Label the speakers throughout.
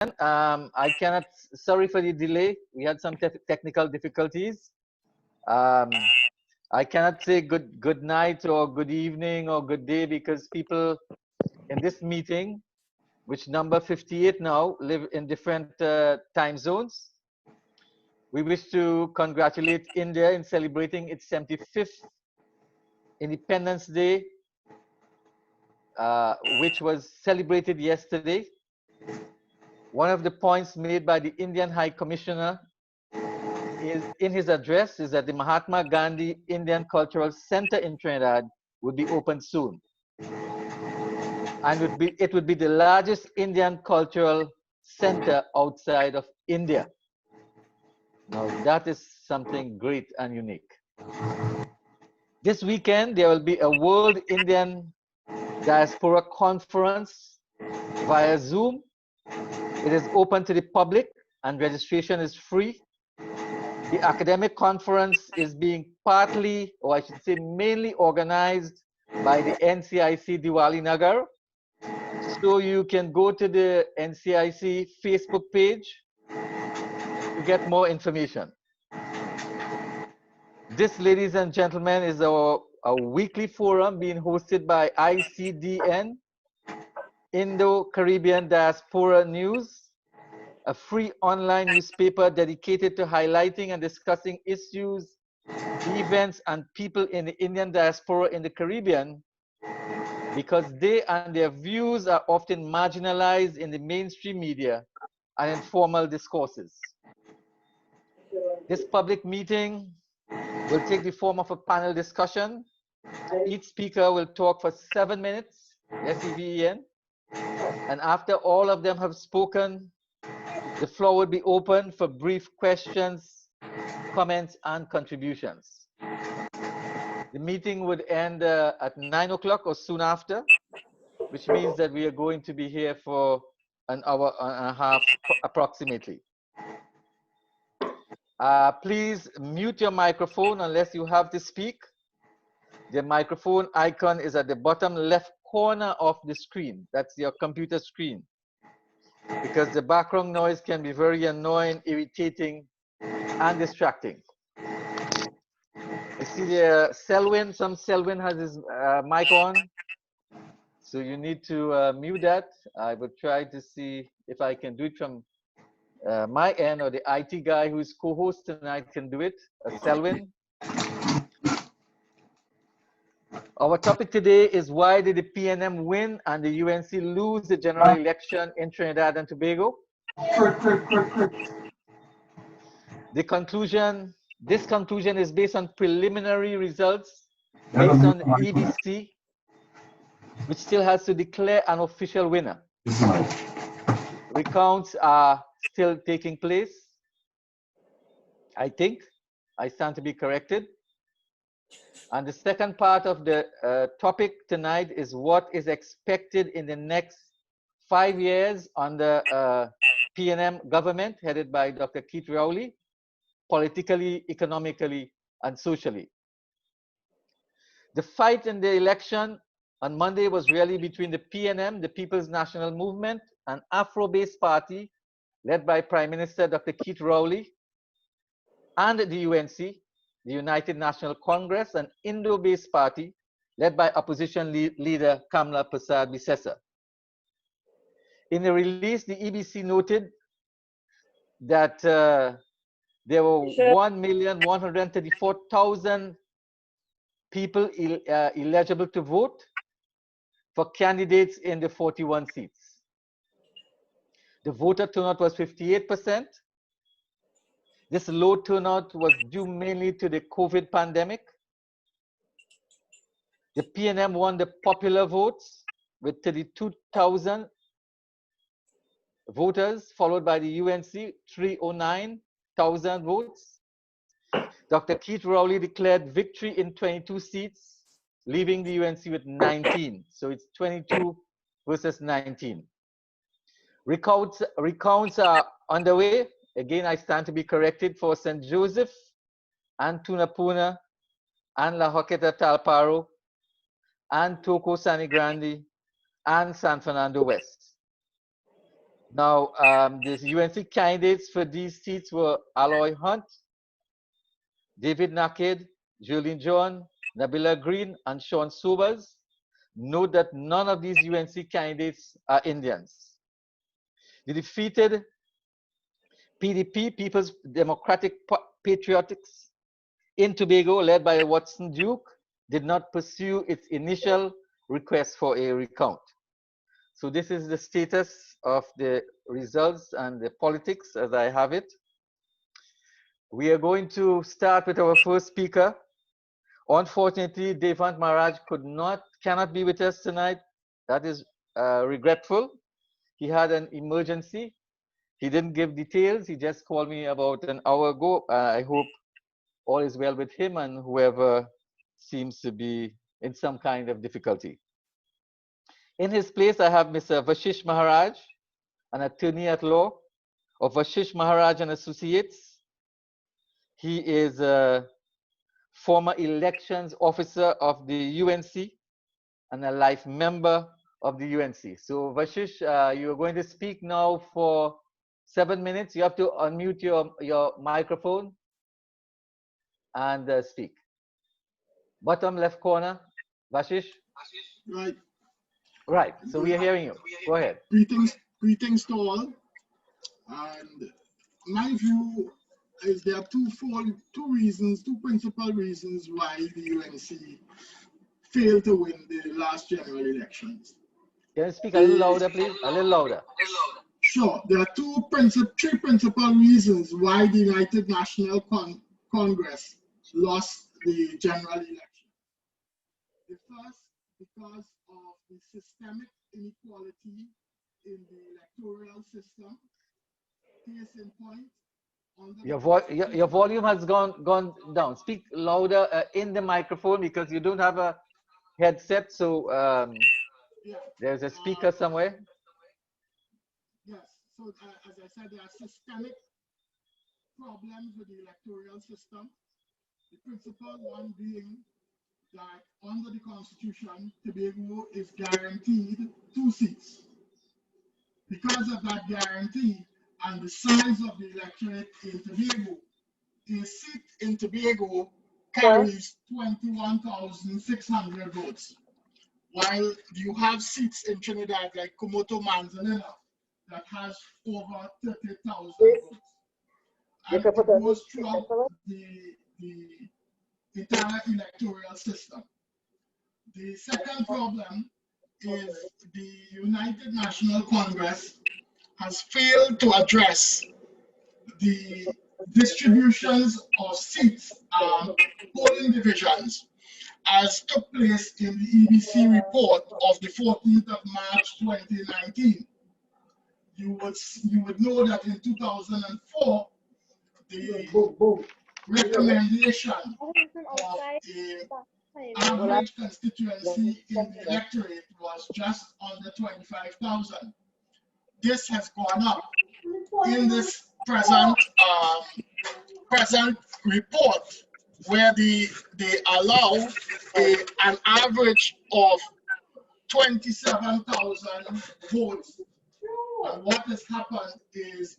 Speaker 1: I cannot, sorry for the delay. We had some technical difficulties. I cannot say good night or good evening or good day because people in this meeting, which number 58 now, live in different time zones. We wish to congratulate India in celebrating its 75th Independence Day, which was celebrated yesterday. One of the points made by the Indian High Commissioner in his address is that the Mahatma Gandhi Indian Cultural Center in Trinidad would be opened soon. And it would be the largest Indian cultural center outside of India. Now that is something great and unique. This weekend, there will be a World Indian Diaspora Conference via Zoom. It is open to the public and registration is free. The academic conference is being partly, or I should say mainly, organized by the NCIC Diwali Nagar. So you can go to the NCIC Facebook page to get more information. This, ladies and gentlemen, is our weekly forum being hosted by ICDN, Indo-Caribbean Diaspora News, a free online newspaper dedicated to highlighting and discussing issues, events, and people in the Indian diaspora in the Caribbean, because they and their views are often marginalized in the mainstream media and informal discourses. This public meeting will take the form of a panel discussion. Each speaker will talk for 7 minutes, SEVEN, and after all of them have spoken, the floor will be open for brief questions, comments, and contributions. The meeting would end at 9 o'clock or soon after, which means that we are going to be here for an hour and a half approximately. Please mute your microphone unless you have to speak. The microphone icon is at the bottom left corner of the screen. That's your computer screen. Because the background noise can be very annoying, irritating, and distracting. I see there, Selwyn, some Selwyn has his mic on. So you need to mute that. I will try to see if I can do it from my end, or the IT guy who is co-host tonight can do it, Selwyn. Our topic today is why did the PNM win and the UNC lose the general election in Trinidad and Tobago? This conclusion is based on preliminary results based on EBC, which still has to declare an official winner. Recounts are still taking place, I think. I stand to be corrected. And the second part of the topic tonight is what is expected in the next 5 years under PNM government headed by Dr. Keith Rowley, politically, economically, and socially. The fight in the election on Monday was really between the PNM, the People's National Movement, an Afro-based party led by Prime Minister Dr. Keith Rowley, and the UNC, the United National Congress, an Indo-based party led by opposition leader Kamla Persad-Bissessar. In the release, the EBC noted that there were 1,134,000 people eligible to vote for candidates in the 41 seats. The voter turnout was 58%. This low turnout was due mainly to the COVID pandemic. The PNM won the popular votes with 32,000 voters, followed by the UNC, 309,000 votes. Dr. Keith Rowley declared victory in 22 seats, leaving the UNC with 19. So it's 22 versus 19. Recounts are underway. Again, I stand to be corrected for St. Joseph and Tunapuna and La Joqueta Talparo and Toco Sani Grande and San Fernando West. Now, the UNC candidates for these seats were Aloy Hunt, David Naked, Julian John, Nabila Green, and Sean Sobers. Note that none of these UNC candidates are Indians. The defeated PDP, People's Democratic Patriotics, in Tobago, led by Watson Duke, did not pursue its initial request for a recount. So this is the status of the results and the politics as I have it. We are going to start with our first speaker. Unfortunately, DEVANT Maharaj cannot be with us tonight. That is regretful. He had an emergency. He didn't give details. He just called me about an hour ago. I hope all is well with him and whoever seems to be in some kind of difficulty. In his place, I have Mr. VASHISH Maharaj, an attorney at law of VASHISH Maharaj and Associates. He is a former elections officer of the UNC and a life member of the UNC. So VASHISH, you are going to speak now for 7 minutes. You have to unmute your microphone and speak. Bottom left corner, VASHISH.
Speaker 2: Right.
Speaker 1: Right. So we are hearing you. Go ahead.
Speaker 2: Greetings to all. And my view is there are two principal reasons why the UNC failed to win the last general elections.
Speaker 1: Can you speak a little louder, please? A little louder.
Speaker 2: Sure. There are three principal reasons why the United National Congress lost the general election. The first, because of the systemic inequality in the electoral system. Case in point,
Speaker 1: your volume has gone down. Speak louder in the microphone because you don't have a headset. So there's a speaker somewhere.
Speaker 2: Yes. So as I said, there are systemic problems with the electoral system. The principal one being that under the Constitution, Tobago is guaranteed 2 seats. Because of that guarantee and the size of the electorate in Tobago, a seat in Tobago carries 21,600 votes, while you have seats in Trinidad like Komoto Manzanilla that has over 30,000 votes. And it goes throughout the entire electoral system. The second problem is the United National Congress has failed to address the distributions of seats, polling divisions, as took place in the EBC report of the 14th of March 2019. You would know that in 2004, the recommendation of the average constituency in the electorate was just under 25,000. This has gone up. In this present report, where they allow an average of 27,000 votes, and what has happened is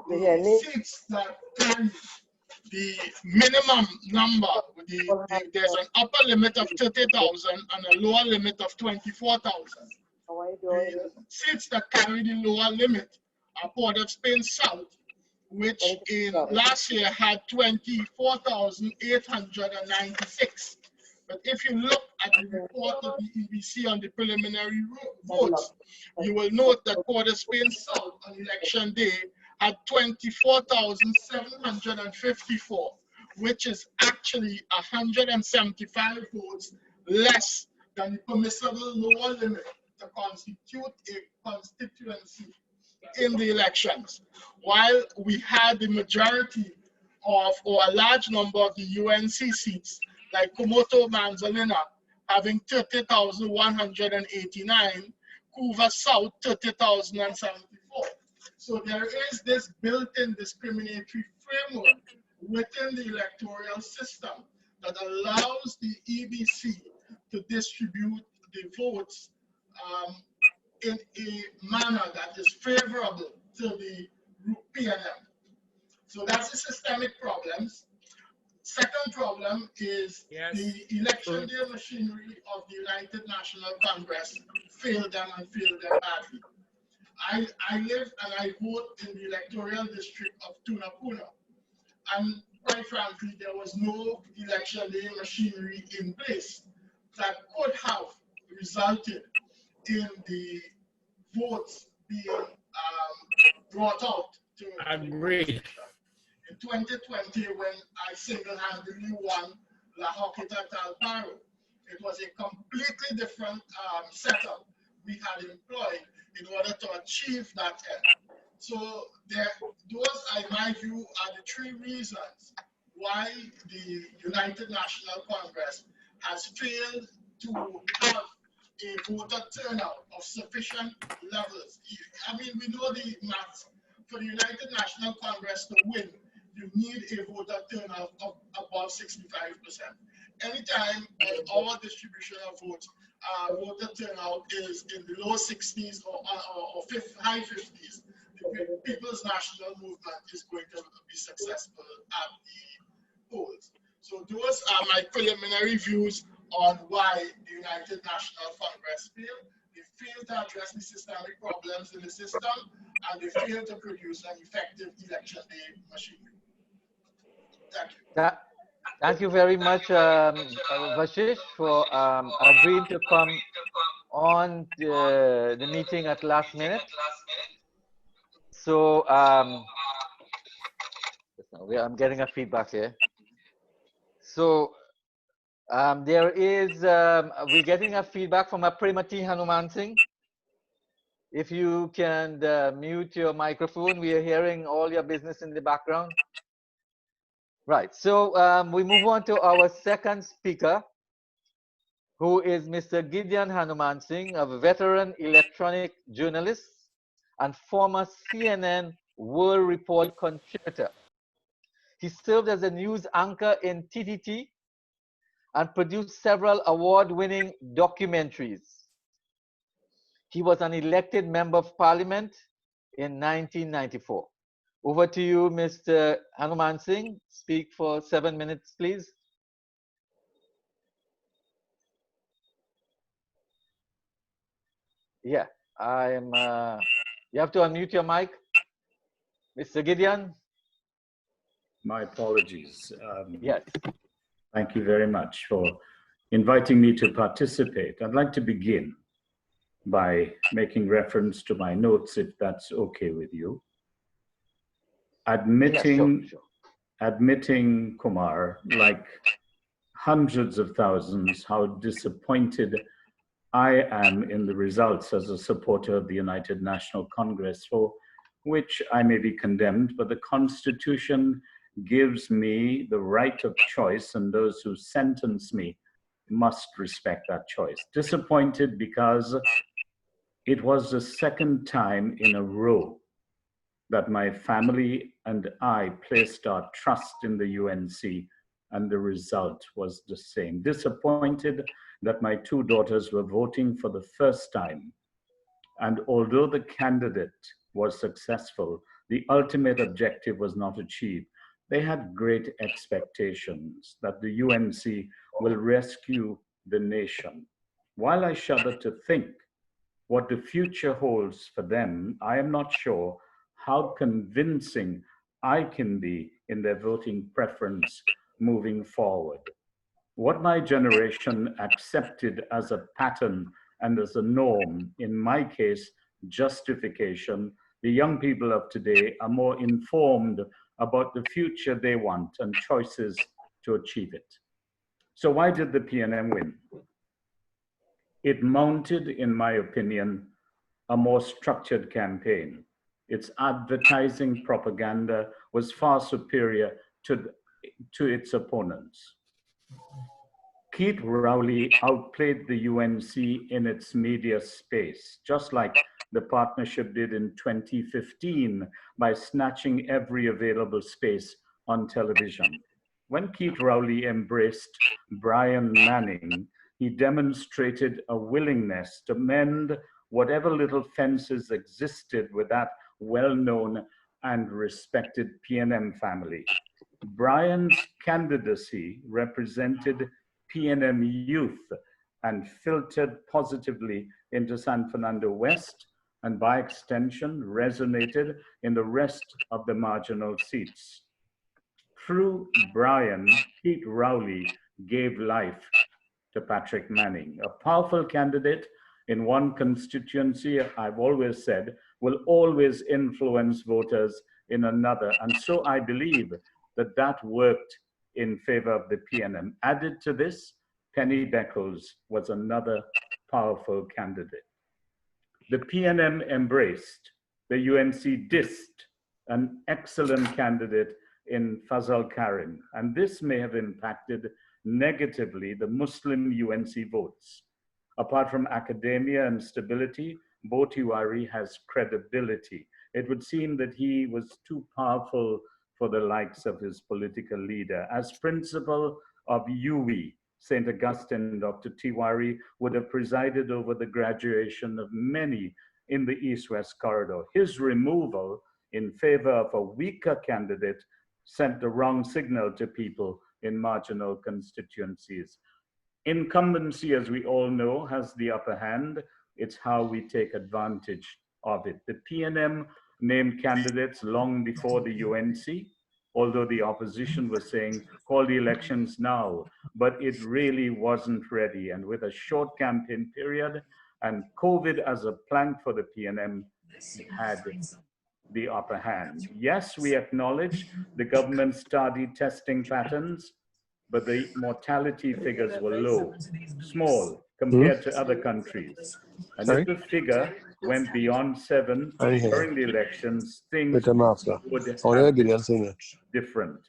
Speaker 2: the seats that carry the minimum number, there's an upper limit of 30,000 and a lower limit of 24,000. The seats that carry the lower limit are Port of Spain South, which in last year had 24,896. But if you look at the report of the EBC on the preliminary votes, you will note that Port of Spain South on election day had 24,754, which is actually 175 votes less than the permissible lower limit to constitute a constituency in the elections. While we had the majority of, or a large number of the UNC seats, like Komoto Manzanilla having 30,189, Couva South 30,074. So there is this built-in discriminatory framework within the electoral system that allows the EBC to distribute the votes in a manner that is favorable to the PNM. So that's the systemic problems. Second problem is the election day machinery of the United National Congress failed them and failed them badly. I live and I vote in the electoral district of Tunapuna. And quite frankly, there was no election day machinery in place that could have resulted in the votes being brought out to
Speaker 3: agree.
Speaker 2: in 2020, when I single-handedly won La Hoquita Talparo, it was a completely different setup we had employed in order to achieve that end. So those, in my view, are the three reasons why the United National Congress has failed to have a voter turnout of sufficient levels. I mean, we know the maths. For the United National Congress to win, you need a voter turnout of above 65%. Anytime our distribution of votes, voter turnout is in the low 60s or high 50s, the People's National Movement is going to be successful at the polls. So those are my preliminary views on why the United National Congress failed. They failed to address the systemic problems in the system, and they failed to produce an effective election day machinery. Thank you.
Speaker 1: Thank you very much, Vashish, for agreeing to come on the meeting at last minute. So I'm getting a feedback here. So there is, we're getting a feedback from a Primati Hanumansingh. If you can mute your microphone, we are hearing all your business in the background. Right, so we move on to our second speaker, who is Mr. GIDEON HANOOMANSINGH, a veteran electronic journalist and former CNN World Report contributor. He served as a news anchor in TTT and produced several award-winning documentaries. He was an elected member of parliament in 1994. Over to you, Mr. Hanumansingh. Speak for 7 minutes, please. Yeah, you have to unmute your mic. Mr. GIDEON.
Speaker 4: My apologies.
Speaker 1: Yes.
Speaker 4: Thank you very much for inviting me to participate. I'd like to begin by making reference to my notes, if that's okay with you. Admitting,
Speaker 1: yes, sure.
Speaker 4: Admitting, Kumar, like hundreds of thousands, how disappointed I am in the results as a supporter of the United National Congress, for which I may be condemned, but the Constitution gives me the right of choice, and those who sentence me must respect that choice. Disappointed because it was the second time in a row that my family and I placed our trust in the UNC, and the result was the same. Disappointed that my two daughters were voting for the first time, and although the candidate was successful, the ultimate objective was not achieved. They had great expectations that the UNC will rescue the nation. While I shudder to think what the future holds for them, I am not sure how convincing I can be in their voting preference moving forward. What my generation accepted as a pattern and as a norm, in my case, justification, the young people of today are more informed about the future they want and choices to achieve it. So why did the PNM win? It mounted, in my opinion, a more structured campaign. Its advertising propaganda was far superior to its opponents. Keith Rowley outplayed the UNC in its media space, just like the partnership did in 2015 by snatching every available space on television. When Keith Rowley embraced Brian Manning, he demonstrated a willingness to mend whatever little fences existed with that well-known and respected PNM family. Brian's candidacy represented PNM youth and filtered positively into San Fernando West, and by extension resonated in the rest of the marginal seats. Through Brian, Pete Rowley gave life to Patrick Manning, a powerful candidate in one constituency, I've always said, will always influence voters in another. And so I believe that that worked in favor of the PNM. Added to this, Penny Beckles was another powerful candidate. The PNM embraced, the UNC dissed an excellent candidate in Fazal Karim, and this may have impacted negatively the Muslim UNC votes. Apart from academia and stability, Bo Tiwari has credibility. It would seem that he was too powerful for the likes of his political leader. As principal of UWI, St. Augustine, Dr. Tiwari would have presided over the graduation of many in the East-West corridor. His removal in favor of a weaker candidate sent the wrong signal to people in marginal constituencies. Incumbency, as we all know, has the upper hand. It's how we take advantage of it. The PNM named candidates long before the UNC, although the opposition was saying, call the elections now, but it really wasn't ready. And with a short campaign period and COVID as a plank for the PNM, it had the upper hand. Yes, we acknowledge the government started testing patterns, but the mortality figures were low, small compared to other countries. And if the figure went beyond 7 during the elections, things would have been different.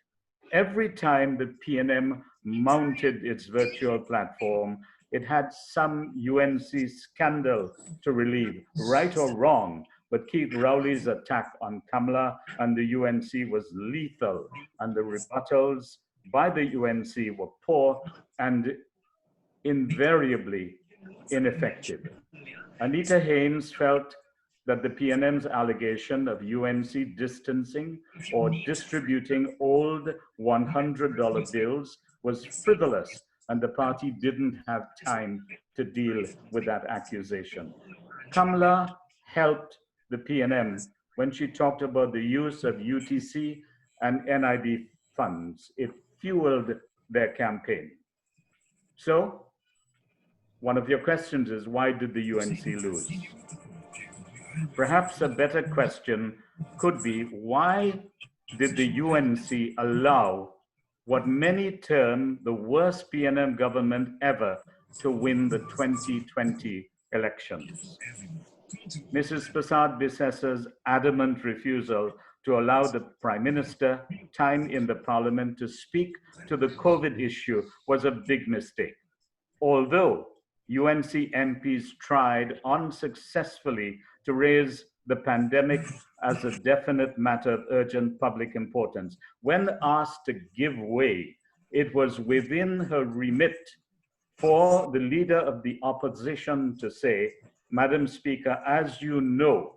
Speaker 4: Every time the PNM mounted its virtual platform, it had some UNC scandal to relieve, right or wrong. But Keith Rowley's attack on Kamala and the UNC was lethal, and the rebuttals by the UNC were poor and invariably ineffective. Anita Haynes felt that the PNM's allegation of UNC distancing or distributing old $100 bills was frivolous, and the party didn't have time to deal with that accusation. Kamala helped the PNM when she talked about the use of UTC and NIB funds. It fueled their campaign. So, one of your questions is, why did the UNC lose? Perhaps a better question could be, why did the UNC allow what many term the worst PNM government ever to win the 2020 elections? Mrs. Prasad Bisessa's adamant refusal to allow the Prime Minister time in the Parliament to speak to the COVID issue was a big mistake. Although UNC MPs tried unsuccessfully to raise the pandemic as a definite matter of urgent public importance, when asked to give way, it was within her remit for the leader of the opposition to say, Madam Speaker, as you know,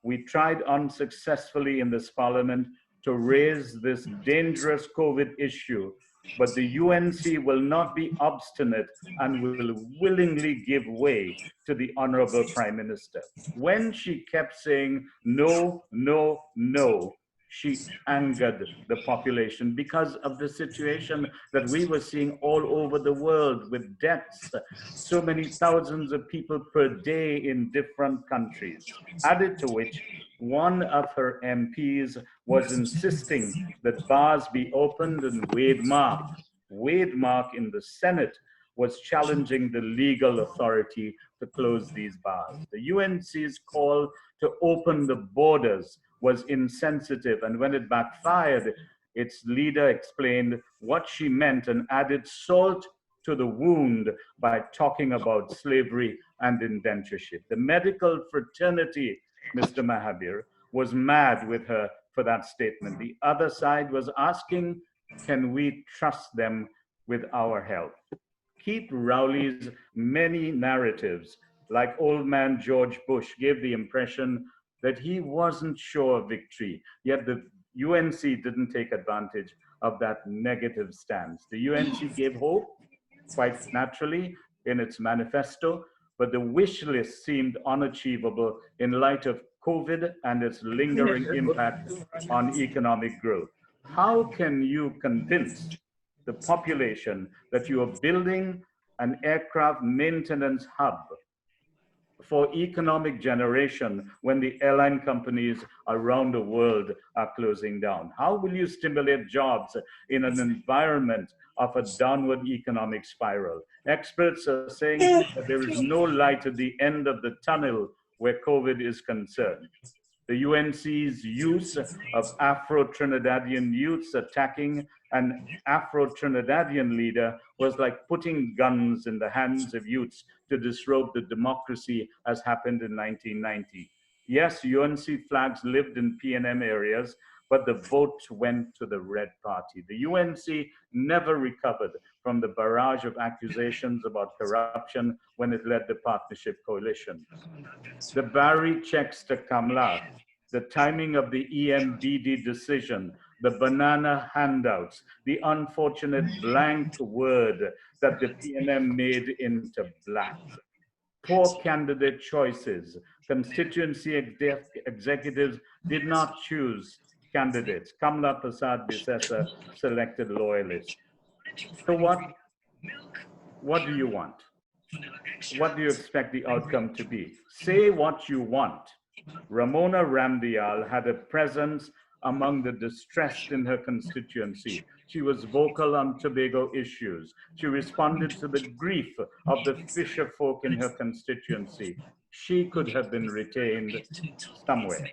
Speaker 4: we tried unsuccessfully in this Parliament to raise this dangerous COVID issue, but the UNC will not be obstinate and will willingly give way to the Honorable Prime Minister. When she kept saying no, no, no, she angered the population because of the situation that we were seeing all over the world with deaths, so many thousands of people per day in different countries. Added to which, one of her MPs was insisting that bars be opened, and Wade Mark in the Senate was challenging the legal authority to close these bars. The UNC's call to open the borders was insensitive, and when it backfired, its leader explained what she meant and added salt to the wound by talking about slavery and indentureship. The medical fraternity, Mr. Mahabir, was mad with her for that statement. The other side was asking, can we trust them with our health? Keith Rowley's many narratives like old man George Bush, gave the impression that he wasn't sure of victory, yet the UNC didn't take advantage of that negative stance. The UNC gave hope, quite naturally, in its manifesto, but the wish list seemed unachievable in light of COVID and its lingering impact on economic growth. How can you convince the population that you are building an aircraft maintenance hub for economic generation when the airline companies around the world are closing down? How will you stimulate jobs in an environment of a downward economic spiral? Experts are saying that there is no light at the end of the tunnel where COVID is concerned. The UNC's use of Afro-Trinidadian youths attacking an Afro-Trinidadian leader was like putting guns in the hands of youths to disrobe the democracy as happened in 1990. Yes, UNC flags lived in PNM areas, but the vote went to the Red Party. The UNC never recovered from the barrage of accusations about corruption when it led the partnership coalition. The Barry checks to Kamla, the timing of the EMBD decision, the banana handouts, the unfortunate blank word that the PNM made into black. Poor candidate choices. Constituency executives did not choose candidates. Kamla Prasad Bisesa selected loyalists. So what do you want? What do you expect the outcome to be? Say what you want. Ramona Ramdial had a presence among the distressed in her constituency. She was vocal on Tobago issues. She responded to the grief of the fisher folk in her constituency. She could have been retained somewhere.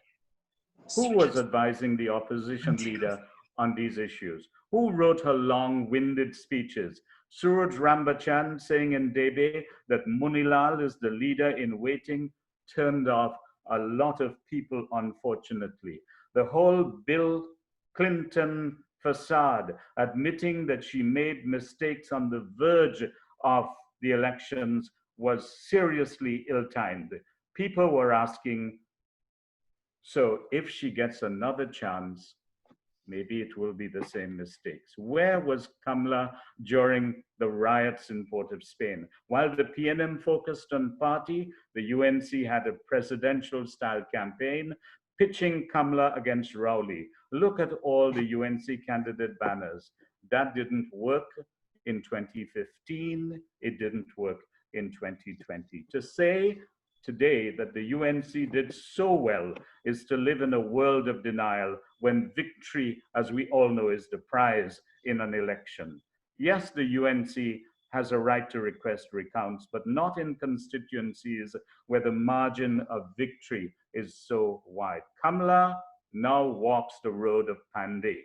Speaker 4: Who was advising the opposition leader on these issues? Who wrote her long-winded speeches? Suraj Rambachan saying in Debe that Munilal is the leader in waiting turned off a lot of people, unfortunately. The whole Bill Clinton facade, admitting that she made mistakes on the verge of the elections, was seriously ill-timed. People were asking, so if she gets another chance, maybe it will be the same mistakes. Where was Kamla during the riots in Port of Spain? While the PNM focused on party, the UNC had a presidential style campaign pitching Kamla against Rowley. Look at all the UNC candidate banners. That didn't work in 2015. It didn't work in 2020. To say today that the UNC did so well is to live in a world of denial when victory, as we all know, is the prize in an election. Yes, the UNC has a right to request recounts, but not in constituencies where the margin of victory is so wide. Kamla now walks the road of Pandey.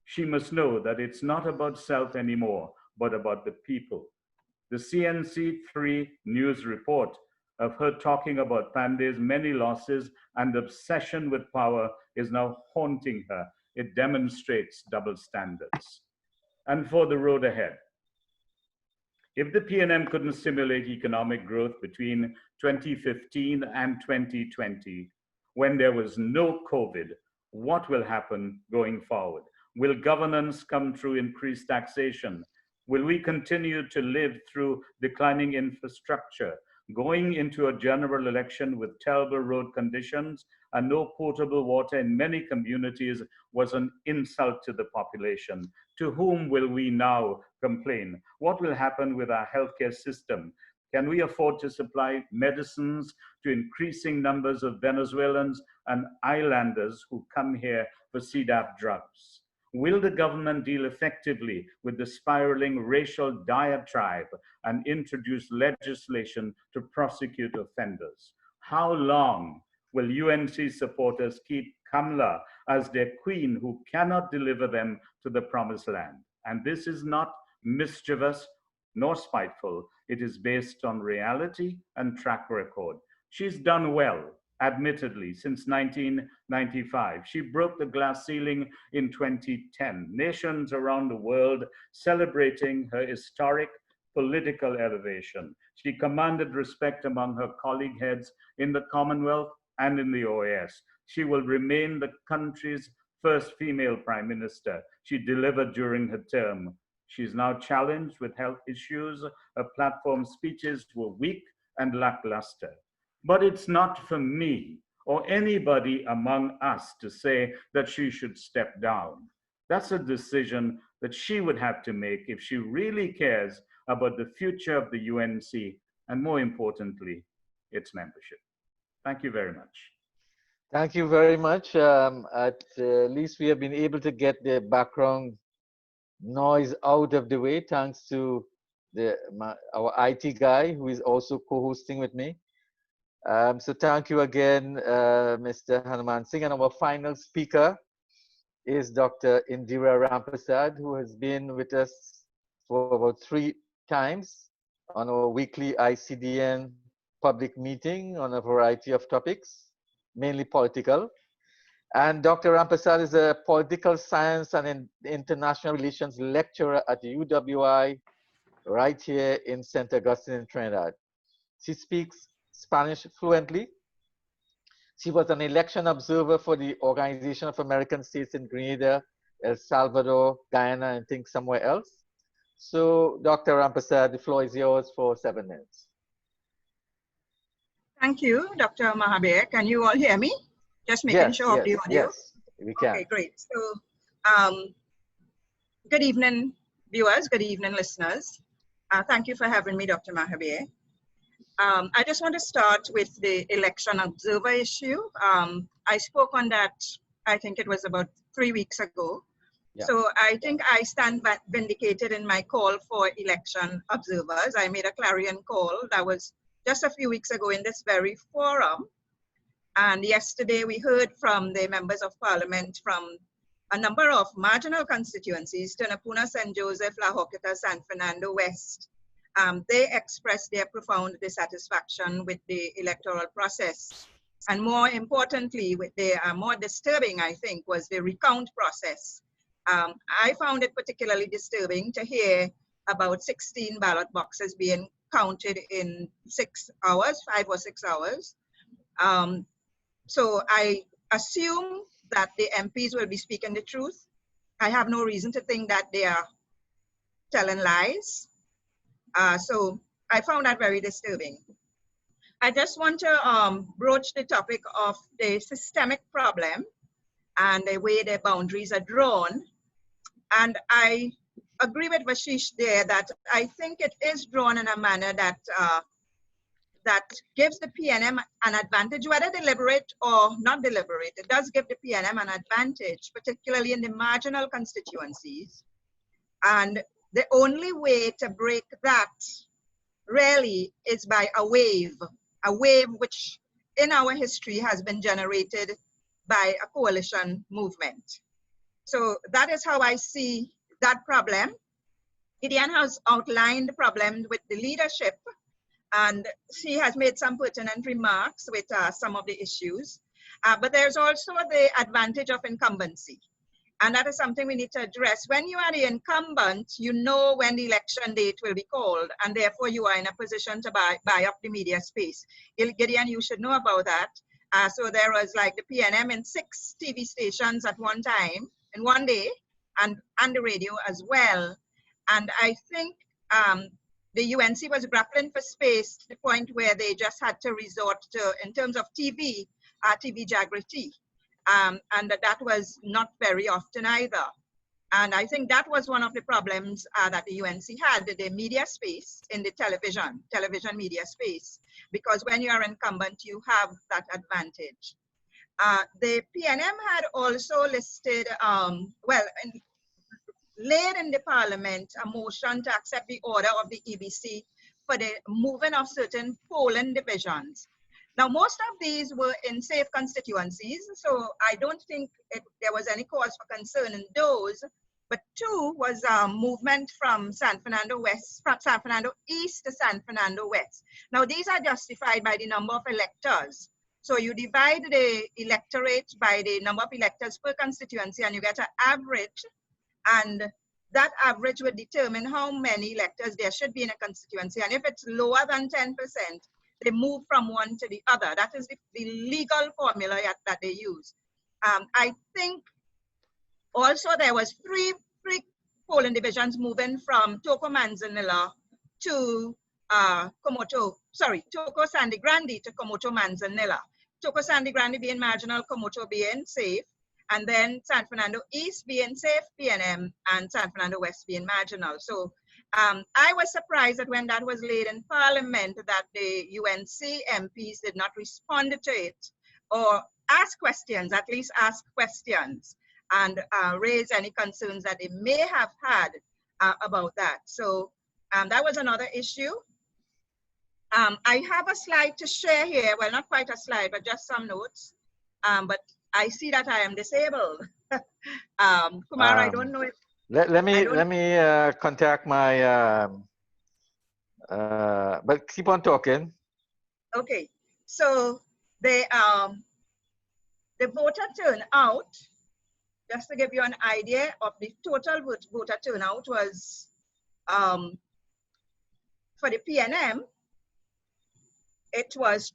Speaker 4: She must know that it's not about self anymore, but about the people. The CNC3 news report of her talking about Pandey's many losses and obsession with power is now haunting her. It demonstrates double standards. And for the road ahead, if the PNM couldn't stimulate economic growth between 2015 and 2020, when there was no COVID, what will happen going forward? Will governance come through increased taxation? Will we continue to live through declining infrastructure? Going into a general election with terrible road conditions and no potable water in many communities was an insult to the population. To whom will we now complain? What will happen with our healthcare system? Can we afford to supply medicines to increasing numbers of Venezuelans and islanders who come here for CDAP drugs? Will the government deal effectively with the spiraling racial diatribe and introduce legislation to prosecute offenders? How long will UNC supporters keep Kamla as their queen who cannot deliver them to the promised land? And this is not mischievous nor spiteful. It is based on reality and track record. She's done well, admittedly, since 1995. She broke the glass ceiling in 2010. Nations around the world celebrating her historic political elevation. She commanded respect among her colleague heads in the Commonwealth and in the OAS. She will remain the country's first female prime minister. She delivered during her term. She is now challenged with health issues. Her platform speeches were weak and lackluster. But it's not for me or anybody among us to say that she should step down. That's a decision that she would have to make if she really cares about the future of the UNC and, more importantly, its membership. Thank you very much.
Speaker 1: Thank you very much. At least we have been able to get the background noise out of the way, thanks to our IT guy who is also co-hosting with me. So thank you again, Mr. Hanoomansingh. And our final speaker is Dr. Indira Rampersad, who has been with us for about 3 times on our weekly ICDN public meeting on a variety of topics, mainly political. And Dr. Rampersad is a political science and international relations lecturer at UWI right here in St. Augustine in Trinidad. She speaks Spanish fluently. She was an election observer for the Organization of American States in Grenada, El Salvador, Guyana, and I think somewhere else. So, Dr. Rampersad, the floor is yours for 7 minutes.
Speaker 3: Thank you, Dr. Mahabir. Can you all hear me? Just making sure of the audio.
Speaker 1: Yes, we can.
Speaker 3: Okay, great. So, good evening, viewers. Good evening, listeners. Thank you for having me, Dr. Mahabir. I just want to start with the election observer issue. I spoke on that, I think it was about 3 weeks ago.
Speaker 1: Yeah.
Speaker 3: So I think I stand vindicated in my call for election observers. I made a clarion call that was just a few weeks ago in this very forum. And yesterday we heard from the members of parliament from a number of marginal constituencies, Tunapuna, St. Joseph, La Joquita, San Fernando West. They expressed their profound dissatisfaction with the electoral process. And more importantly, with the more disturbing, I think, was the recount process. I found it particularly disturbing to hear about 16 ballot boxes being counted in 6 hours, 5 or 6 hours. So I assume that the MPs will be speaking the truth. I have no reason to think that they are telling lies. So I found that very disturbing. I just want to broach the topic of the systemic problem and the way the boundaries are drawn. And I agree with VASHISH there that I think it is drawn in a manner that that gives the PNM an advantage, whether deliberate or not deliberate. It does give the PNM an advantage, particularly in the marginal constituencies. And the only way to break that really is by a wave which in our history has been generated by a coalition movement. So that is how I see that problem. GIDEON has outlined the problem with the leadership, and she has made some pertinent remarks with some of the issues. But there's also the advantage of incumbency. And that is something we need to address. When you are the incumbent, you know when the election date will be called, and therefore you are in a position to buy up the media space. GIDEON, you should know about that. So there was like the PNM in 6 TV stations at one time, in one day, and the radio as well. And I think the UNC was grappling for space to the point where they just had to resort to, in terms of TV, TV Jagriti. And that was not very often either. And I think that was one of the problems that the UNC had, the media space in the television media space, because when you are incumbent, you have that advantage. The PNM had also listed, laid in the parliament a motion to accept the order of the EBC for the moving of certain polling divisions. Now, most of these were in safe constituencies, so I don't think there was any cause for concern in those. But 2 was movement from San Fernando West, from San Fernando East to San Fernando West. Now, these are justified by the number of electors. So you divide the electorate by the number of electors per constituency, and you get an average. And that average would determine how many electors there should be in a constituency. And if it's lower than 10%, they move from one to the other. That is the legal formula that they use. I think also there was three polling divisions moving from Toko Manzanilla to Toko Sandy Grande to Komoto Manzanilla. Toko Sandy Grande being marginal, Komoto being safe, and then San Fernando East being safe, PNM, and San Fernando West being marginal. So I was surprised that when that was laid in Parliament that the UNC MPs did not respond to it or ask questions, at least ask questions, and raise any concerns that they may have had about that. So that was another issue. I have a slide to share here. Well, not quite a slide, but just some notes. But I see that I am disabled. Kumar, I don't know if...
Speaker 1: Let me contact my... but keep on talking.
Speaker 3: Okay. So the voter turnout, just to give you an idea of the total voter turnout was for the PNM, it was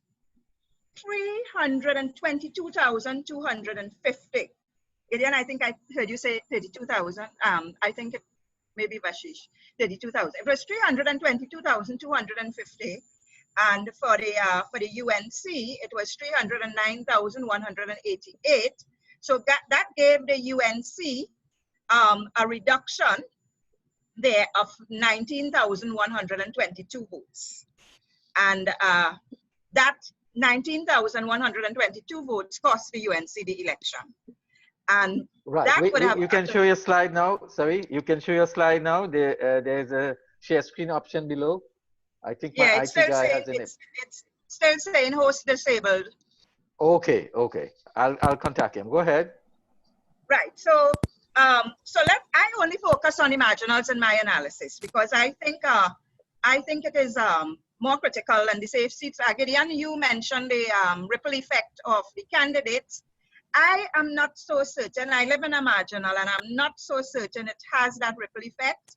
Speaker 3: 322,250. Gideon, I think I heard you say 32,000. I think it may be Vashish, 32,000. It was 322,250. And for the UNC, it was 309,188. So that gave the UNC a reduction there of 19,122 votes. And that 19,122 votes cost the UNC the election. And
Speaker 1: right.
Speaker 3: that would have...
Speaker 1: You can show your slide now. Sorry, you can show your slide now. There's a share screen option below. I think my IT guy has in it.
Speaker 3: It's still saying host disabled.
Speaker 1: Okay, okay. I'll contact him. Go ahead.
Speaker 3: Right. So I only focus on the marginals in my analysis because I think it is more critical than the safe seats. Gideon, you mentioned the ripple effect of the candidates. I am not so certain. I live in a marginal and I'm not so certain it has that ripple effect.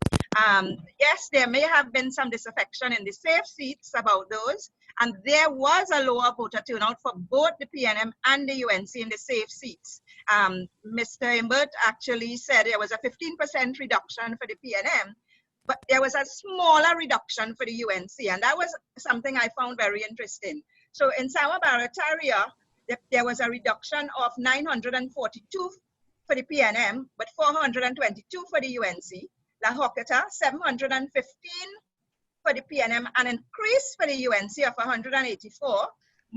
Speaker 3: Yes, there may have been some disaffection in the safe seats about those, and there was a lower voter turnout for both the PNM and the UNC in the safe seats. Mr. Imbert actually said there was a 15% reduction for the PNM, but there was a smaller reduction for the UNC, and that was something I found very interesting. So in Sawa Barataria, there was a reduction of 942 for the PNM, but 422 for the UNC. La Hokata, 715 for the PNM, an increase for the UNC of 184.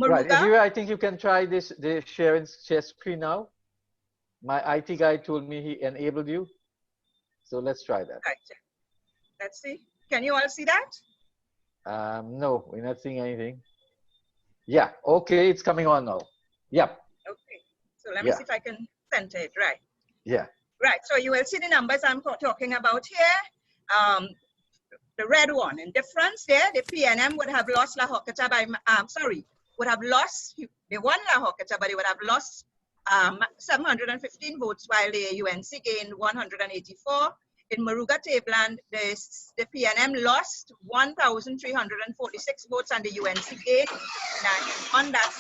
Speaker 3: Maruga,
Speaker 1: right, Indira, I think you can try the share screen now. My IT guy told me he enabled you. So let's try that.
Speaker 3: Right. Let's see. Can you all see that?
Speaker 1: No, we're not seeing anything. Yeah, okay, it's coming on now. Yep.
Speaker 3: Okay, so let me see if I can center it right.
Speaker 1: Yeah.
Speaker 3: Right, so you will see the numbers I'm talking about here. The red one, in difference there, the PNM would have lost La Hokata by, they won La Hokata, but they would have lost 715 votes, while the UNC gained 184. In Maruga Tabland, the PNM lost 1,346 votes and the UNC gained 9 on that.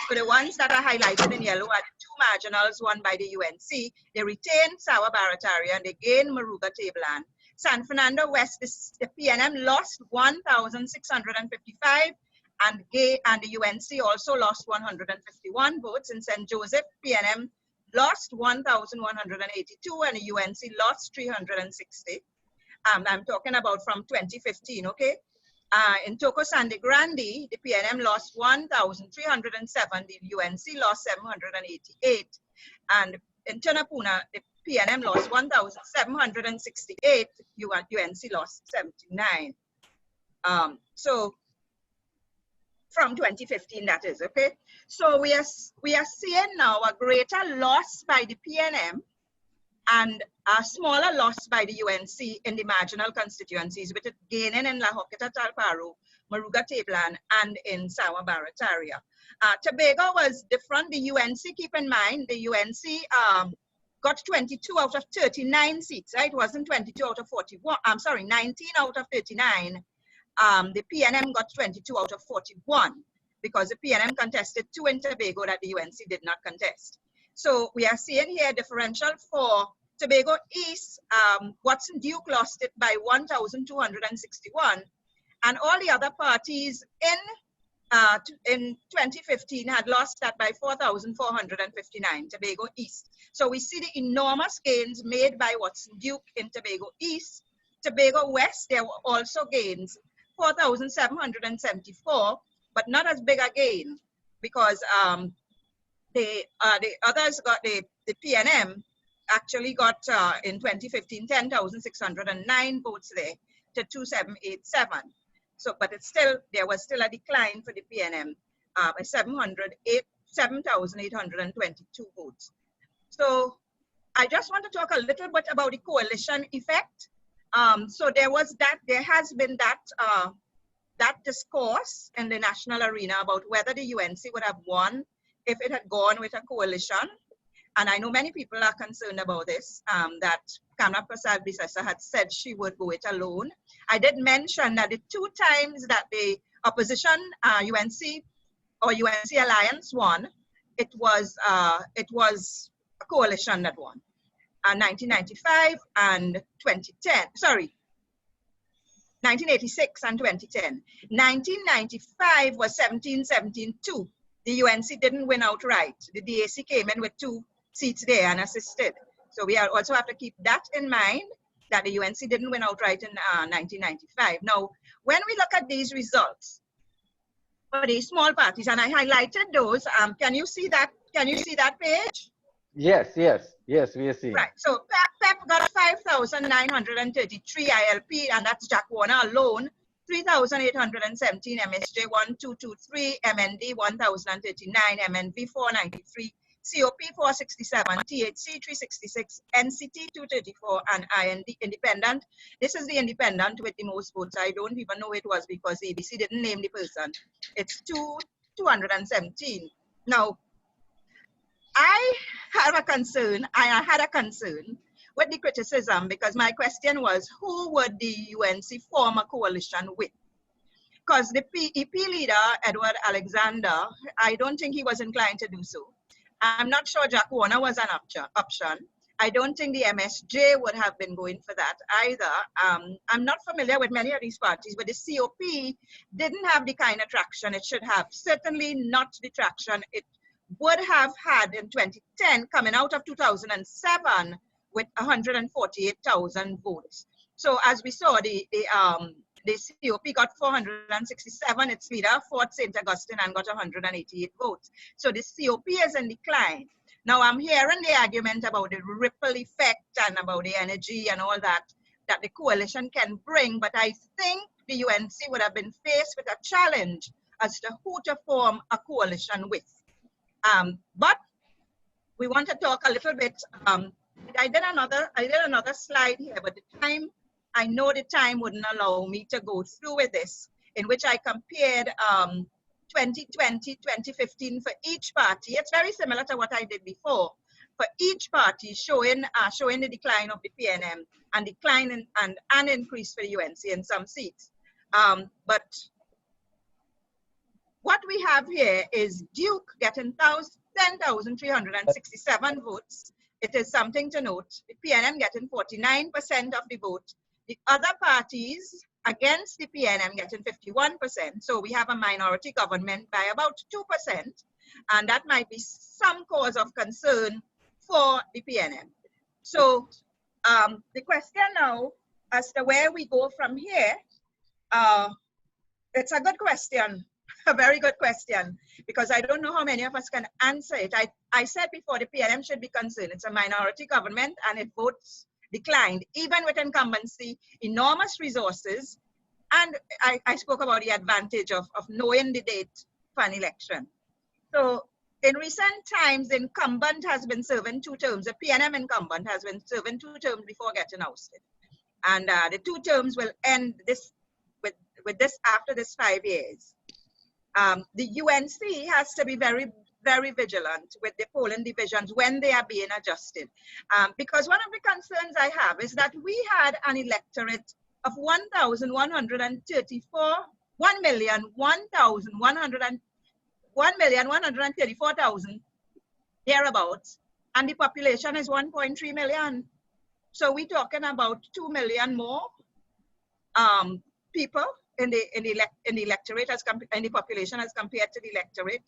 Speaker 3: For the ones that are highlighted in yellow are the two marginals won by the UNC. They retained Sawa Barataria and they gained Maruga Tabland. San Fernando West, the PNM lost 1,655 and the UNC also lost 151 votes. In St. Joseph, PNM lost 1,182 and the UNC lost 360. I'm talking about from 2015, okay? In Toko Sandy Grande, the PNM lost 1,307, the UNC lost 788. And in Tunapuna, the PNM lost 1,768, UNC lost 79. So from 2015, that is, okay? So we are seeing now a greater loss by the PNM and a smaller loss by the UNC in the marginal constituencies, with it gaining in La Hokata Talparo, Maruga Tabland, and in Sawa Barataria. Tobago was different. The UNC, keep in mind, the UNC got 22 out of 39 seats, right? It wasn't 22 out of 41. I'm sorry, 19 out of 39. The PNM got 22 out of 41 because the PNM contested 2 in Tobago that the UNC did not contest. So we are seeing here differential for Tobago East. Watson Duke lost it by 1,261, and all the other parties in 2015 had lost that by 4,459, Tobago East. So we see the enormous gains made by Watson Duke in Tobago East. Tobago West, there were also gains, 4,774, but not as big a gain because the others got, the PNM actually got in 2015 10,609 votes there to 2,787. So, but it's still, there was still a decline for the PNM by 7,822 votes. So I just want to talk a little bit about the coalition effect. So there has been that discourse in the national arena about whether the UNC would have won if it had gone with a coalition. And I know many people are concerned about this, that Kamala Prasad-Bisesa had said she would go it alone. I did mention that the 2 times that the opposition UNC or UNC alliance won, it was a coalition that won. 1995 and 2010, sorry, 1986 and 2010. 1995 was 17-17-2. The UNC didn't win outright. The DAC came in with 2 seats there and assisted. So we also have to keep that in mind, that the UNC didn't win outright in 1995. Now, when we look at these results for these small parties, and I highlighted those, can you see that? Can you see that page?
Speaker 1: Yes, yes, yes, we are seeing.
Speaker 3: Right, so PEP got 5,933 ILP, and that's Jack Warner alone, 3,817 MSJ 1223, MND 1,039, MNV 493, COP 467, THC 366, NCT 234, and IND independent. This is the independent with the most votes. I don't even know it was because ABC didn't name the person. It's 217. Now, I had a concern with the criticism, because my question was, who would the UNC form a coalition with? Because the EP leader, Edward Alexander, I don't think he was inclined to do so. I'm not sure Jack Warner was an option. I don't think the MSJ would have been going for that either. I'm not familiar with many of these parties, but the COP didn't have the kind of traction it should have. Certainly not the traction it would have had in 2010, coming out of 2007 with 148,000 votes. So as we saw, the COP got 467, its leader, Fort St. Augustine, and got 188 votes. So the COP is in decline. Now I'm hearing the argument about the ripple effect and about the energy and all that the coalition can bring, but I think the UNC would have been faced with a challenge as to who to form a coalition with. But we want to talk a little bit, I did another slide here, but the time, I know the time wouldn't allow me to go through with this, in which I compared 2020, 2015 for each party. It's very similar to what I did before. For each party, showing the decline of the PNM and decline and an increase for the UNC in some seats. But what we have here is Duke getting 10,367 votes. It is something to note. The PNM getting 49% of the vote. The other parties against the PNM getting 51%. So we have a minority government by about 2%. And that might be some cause of concern for the PNM. So the question now as to where we go from here, it's a good question. A very good question, because I don't know how many of us can answer it. I said before, the PNM should be concerned. It's a minority government and its votes declined, even with incumbency, enormous resources. And I spoke about the advantage of knowing the date for an election. So in recent times, the incumbent has been serving 2 terms. The PNM incumbent has been serving 2 terms before getting ousted. And the 2 terms will end with this after this 5 years. The UNC has to be very, very vigilant with the polling divisions when they are being adjusted. Because one of the concerns I have is that we had an electorate of 1,134,000 thereabouts, and the population is 1.3 million. So we're talking about 2 million more people in the electorate in the population as compared to the electorate.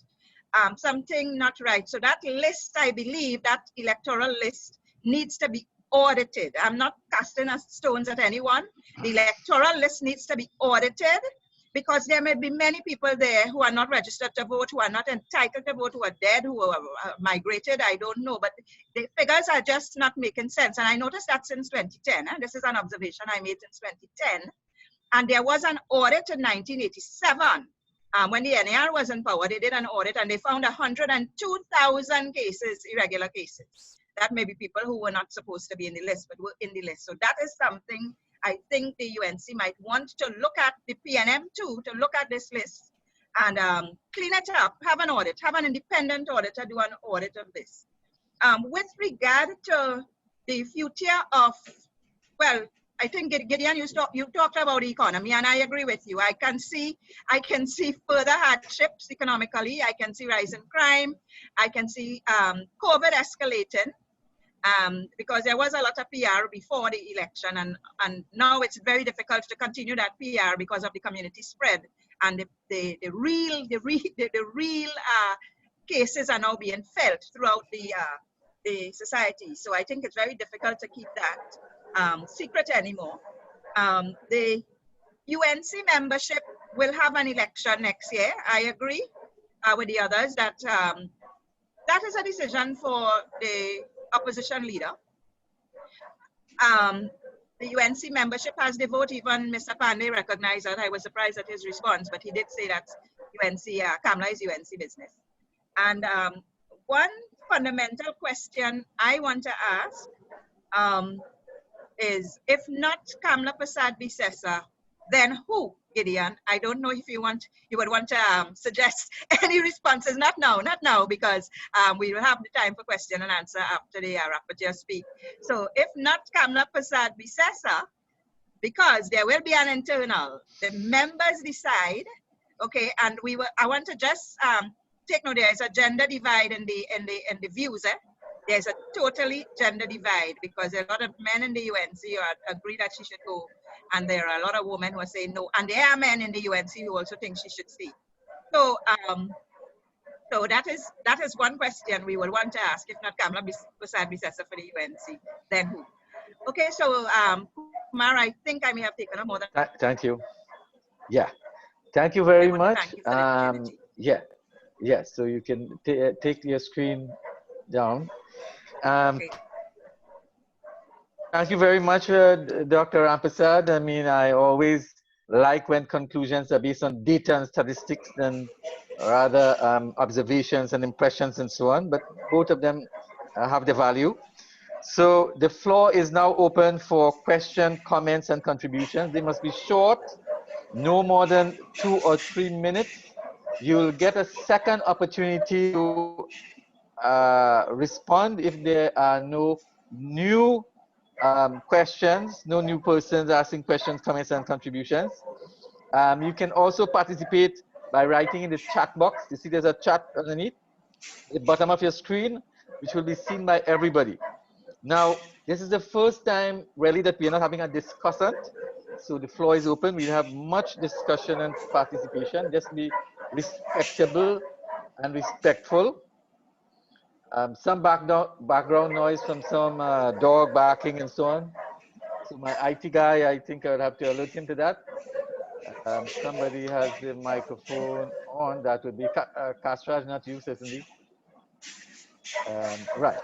Speaker 3: Something not right. So that list, I believe, that electoral list needs to be audited. I'm not casting stones at anyone. The electoral list needs to be audited, because there may be many people there who are not registered to vote, who are not entitled to vote, who are dead, who are migrated, I don't know. But the figures are just not making sense. And I noticed that since 2010. This is an observation I made since 2010. And there was an audit in 1987. When the NAR was in power, they did an audit and they found 102,000 cases, irregular cases. That may be people who were not supposed to be in the list, but were in the list. So that is something I think the UNC might want to look at, the PNM too, to look at this list and clean it up, have an audit, have an independent auditor do an audit of this. With regard to the future of, well, I think Gideon, you talked about the economy, and I agree with you. I can see further hardships economically. I can see rising crime. I can see COVID escalating. Because there was a lot of PR before the election, and now it's very difficult to continue that PR because of the community spread, and the real cases are now being felt throughout the society. So I think it's very difficult to keep that secret anymore. The UNC membership will have an election next year. I agree with the others that that is a decision for the opposition leader. The UNC membership has the vote. Even Mr. Pandey recognized that. I was surprised at his response, but he did say that UNC, Kamla is UNC business. And one fundamental question I want to ask is, if not Kamla Prasad Bisesa, then who, Gideon? I don't know if you would want to suggest any responses. Not now, because we will have the time for question and answer after the rapporteur speak. So if not Kamla Prasad Bisesa, because there will be an internal, the members decide, okay, and I want to just take note, there is a gender divide in the views. There's a totally gender divide, because a lot of men in the UNC agree that she should go, and there are a lot of women who are saying no, and there are men in the UNC who also think she should stay. So, so that is one question we will want to ask. If not Kamla Prasad Bisesa for the UNC, then who? Okay, so Kumar, I think I may have taken up more than.
Speaker 1: Thank you. Yeah, thank you very much.
Speaker 3: Thank you for the opportunity.
Speaker 1: Yeah. So you can take your screen down.
Speaker 3: Okay.
Speaker 1: Thank you very much, Dr. Rampersad. I mean, I always like when conclusions are based on data and statistics than rather observations and impressions and so on, but both of them have the value. So the floor is now open for questions, comments, and contributions. They must be short, no more than 2 or 3 minutes. You'll get a second opportunity to respond if there are no new questions, no new persons asking questions, comments, and contributions. You can also participate by writing in the chat box. You see there's a chat underneath at the bottom of your screen, which will be seen by everybody. Now, this is the first time really that we are not having a discussant. So the floor is open. We'll have much discussion and participation. Just be respectable and respectful. Some background noise from some dog barking and so on. So my IT guy, I think I would have to alert him to that. Somebody has the microphone on. That would be Kasraj, not you, certainly. Right.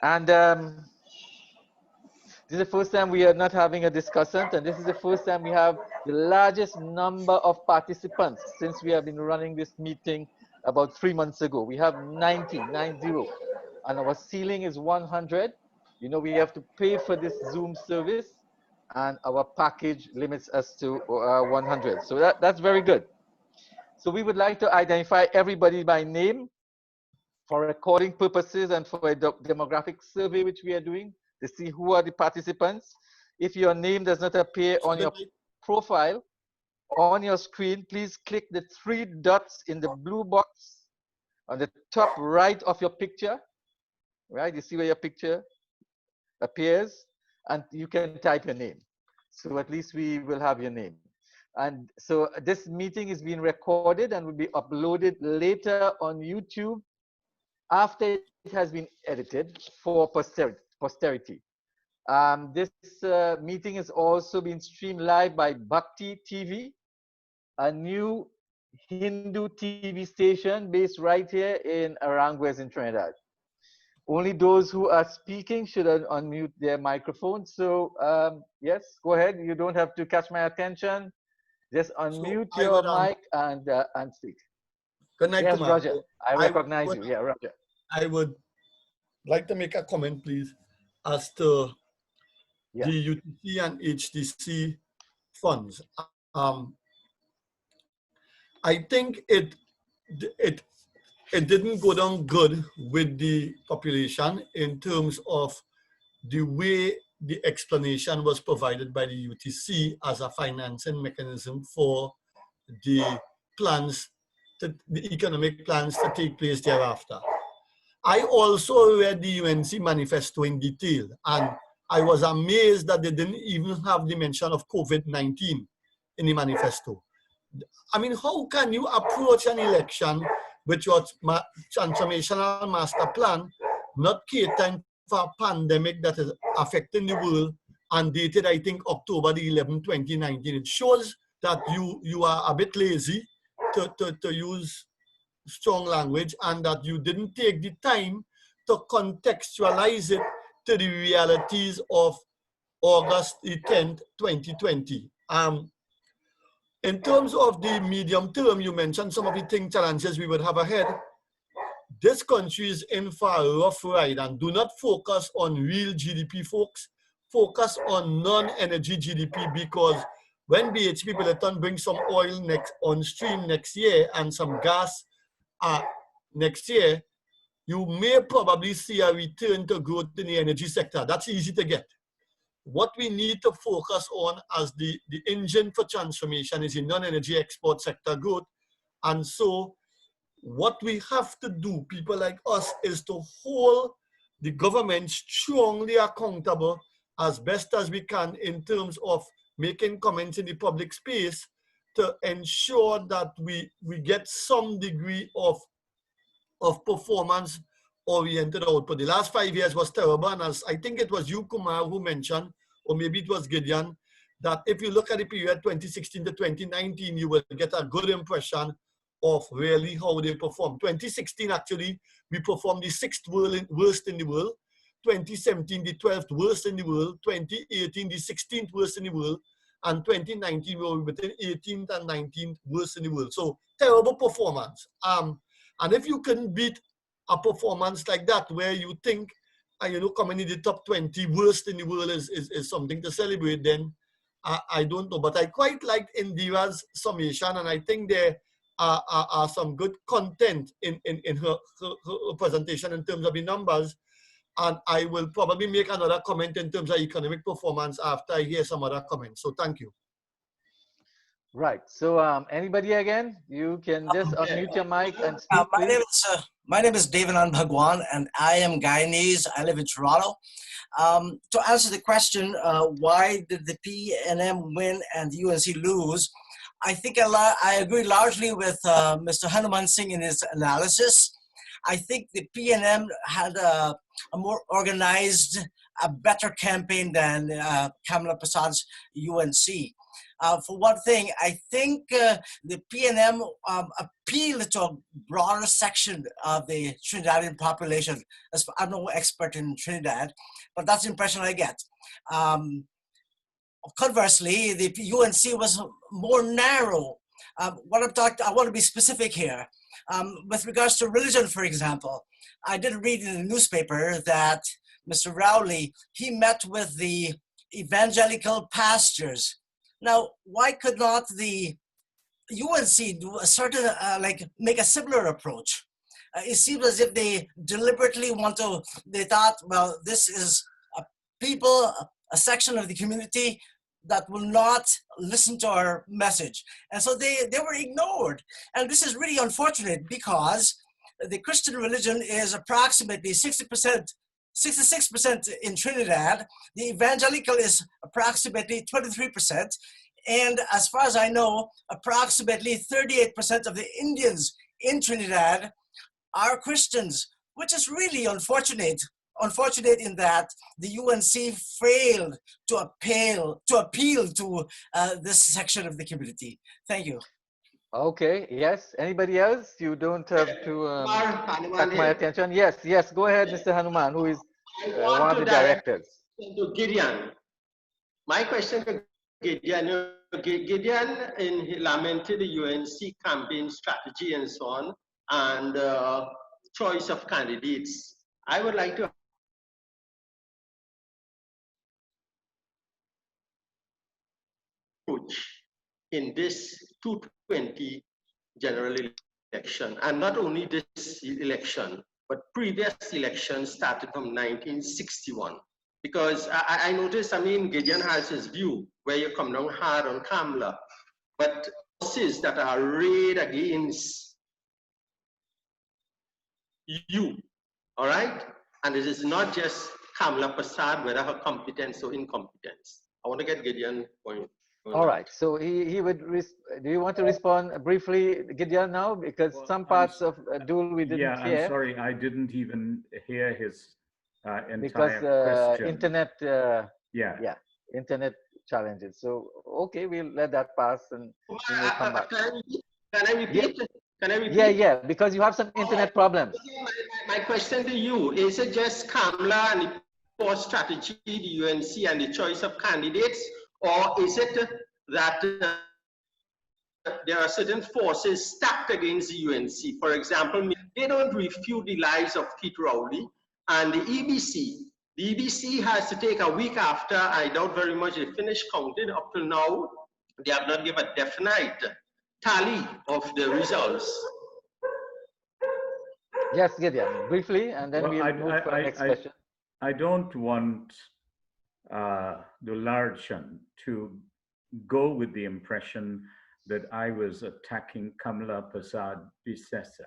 Speaker 1: And this is the first time we are not having a discussant, and this is the first time we have the largest number of participants since we have been running this meeting about 3 months ago. We have 90, and our ceiling is 100. You know, we have to pay for this Zoom service, and our package limits us to 100. So that's very good. So we would like to identify everybody by name. for recording purposes and for a demographic survey which we are doing to see who are the participants. If your name does not appear on your profile on your screen, please click the 3 dots in the blue box on the top right of your picture. Right, you see where your picture appears, and you can type your name. So at least we will have your name. And so this meeting is being recorded and will be uploaded later on YouTube after it has been edited for posterity. This meeting is also being streamed live by Bhakti TV, a new Hindu TV station based right here in Aranguez in Trinidad. Only those who are speaking should unmute their microphone. So yes, go ahead. You don't have to catch my attention. Just unmute your mic and speak.
Speaker 5: Good night,
Speaker 1: yes,
Speaker 5: Kumar.
Speaker 1: Roger. I recognize you. Yeah, Roger.
Speaker 5: I would like to make a comment, please, as to the UTC and HTC funds. I think it didn't go down good with the population in terms of the way the explanation was provided by the UTC as a financing mechanism for the plans, the economic plans to take place thereafter. I also read the UNC manifesto in detail, and I was amazed that they didn't even have the mention of COVID-19 in the manifesto. I mean, how can you approach an election with your transformational master plan, not catering for a pandemic that is affecting the world and dated, I think, October the 11th, 2019? It shows that you are a bit lazy, to use strong language, and that you didn't take the time to contextualize it to the realities of August the 10th, 2020. In terms of the medium term, you mentioned some of the challenges we would have ahead. This country is in for a rough ride, and do not focus on real GDP, folks. Focus on non-energy GDP, because when BHP Billiton brings some oil on stream next year and some gas next year, you may probably see a return to growth in the energy sector. That's easy to get. What we need to focus on as the engine for transformation is the non-energy export sector growth. And so what we have to do, people like us, is to hold the government strongly accountable as best as we can in terms of making comments in the public space to ensure that we get some degree of performance-oriented output. The last 5 years was terrible, and as I think it was you, Kumar, who mentioned, or maybe it was Gideon, that if you look at the period 2016 to 2019, you will get a good impression of really how they performed. 2016, actually, we performed the 6th worst in the world. 2017, the 12th worst in the world. 2018, the 16th worst in the world. And 2019, we were between 18th and 19th worst in the world. So terrible performance. And if you can beat a performance like that, where you think, coming in the top 20 worst in the world is something to celebrate, then I don't know. But I quite liked Indira's summation, and I think there are some good content in her presentation in terms of the numbers. And I will probably make another comment in terms of economic performance after I hear some other comments. So thank you.
Speaker 1: Right. So anybody again? You can just unmute your mic and speak,
Speaker 6: my name is Devanand Bhagwan, and I am Guyanese. I live in Toronto. To answer the question, why did the PNM win and the UNC lose? I think I agree largely with Mr. Hanoomansingh in his analysis. I think the PNM had a more organized, a better campaign than Kamala Prasad's UNC. For one thing, I think the PNM appealed to a broader section of the Trinidadian population. I'm no expert in Trinidad, but that's the impression I get. Conversely, the UNC was more narrow. I want to be specific here. With regards to religion, for example, I did read in the newspaper that Mr. Rowley, he met with the evangelical pastors. Now, why could not the UNC do a certain, make a similar approach? it seems as if they deliberately want to, they thought, well, this is a people, a section of the community that will not listen to our message. And so they were ignored. And this is really unfortunate because the Christian religion is approximately 60%, 66% in Trinidad. The evangelical is approximately 23%. And as far as I know, approximately 38% of the Indians in Trinidad are Christians, which is really unfortunate. Unfortunate in that the UNC failed to appeal to this section of the community. Thank you.
Speaker 1: Okay, yes. Anybody else? You don't have to cut my attention. Yes, yes. Go ahead, Mr. Hanuman, who is one of the directors.
Speaker 7: To Gideon. My question to Gideon, Gideon lamented the UNC campaign strategy and so on, and choice of candidates. I would like to approach in this 220 general election, and not only this election, but previous elections started from 1961. Because I noticed, I mean, Gideon has his view where you come down hard on Kamla, but forces that are arrayed against you, all right? And it is not just Kamla Prasad, whether her competence or incompetence. I want to get Gideon point.
Speaker 1: All right, so he would, do you want to respond briefly, Gideon, now? Because some parts of Dul we didn't hear.
Speaker 4: I'm sorry, I didn't even hear his entire
Speaker 1: because
Speaker 4: question.
Speaker 1: internet, internet challenges. So, okay, we'll let that pass and we will come back.
Speaker 7: Can I repeat?
Speaker 1: Yeah.
Speaker 7: Can I repeat?
Speaker 1: Yeah, because you have some internet problems.
Speaker 7: My question to you, is it just Kamla and the core strategy, the UNC and the choice of candidates, or is it that there are certain forces stacked against the UNC? For example, they don't refute the lies of Keith Rowley and the EBC. The EBC has to take a week after, I doubt very much they finished counting. Up till now, they have not given a definite tally of the results.
Speaker 1: Yes, Gideon, briefly, and then we'll move for the next question.
Speaker 4: I don't want the Larchan to go with the impression that I was attacking Kamla Prasad Bisesa.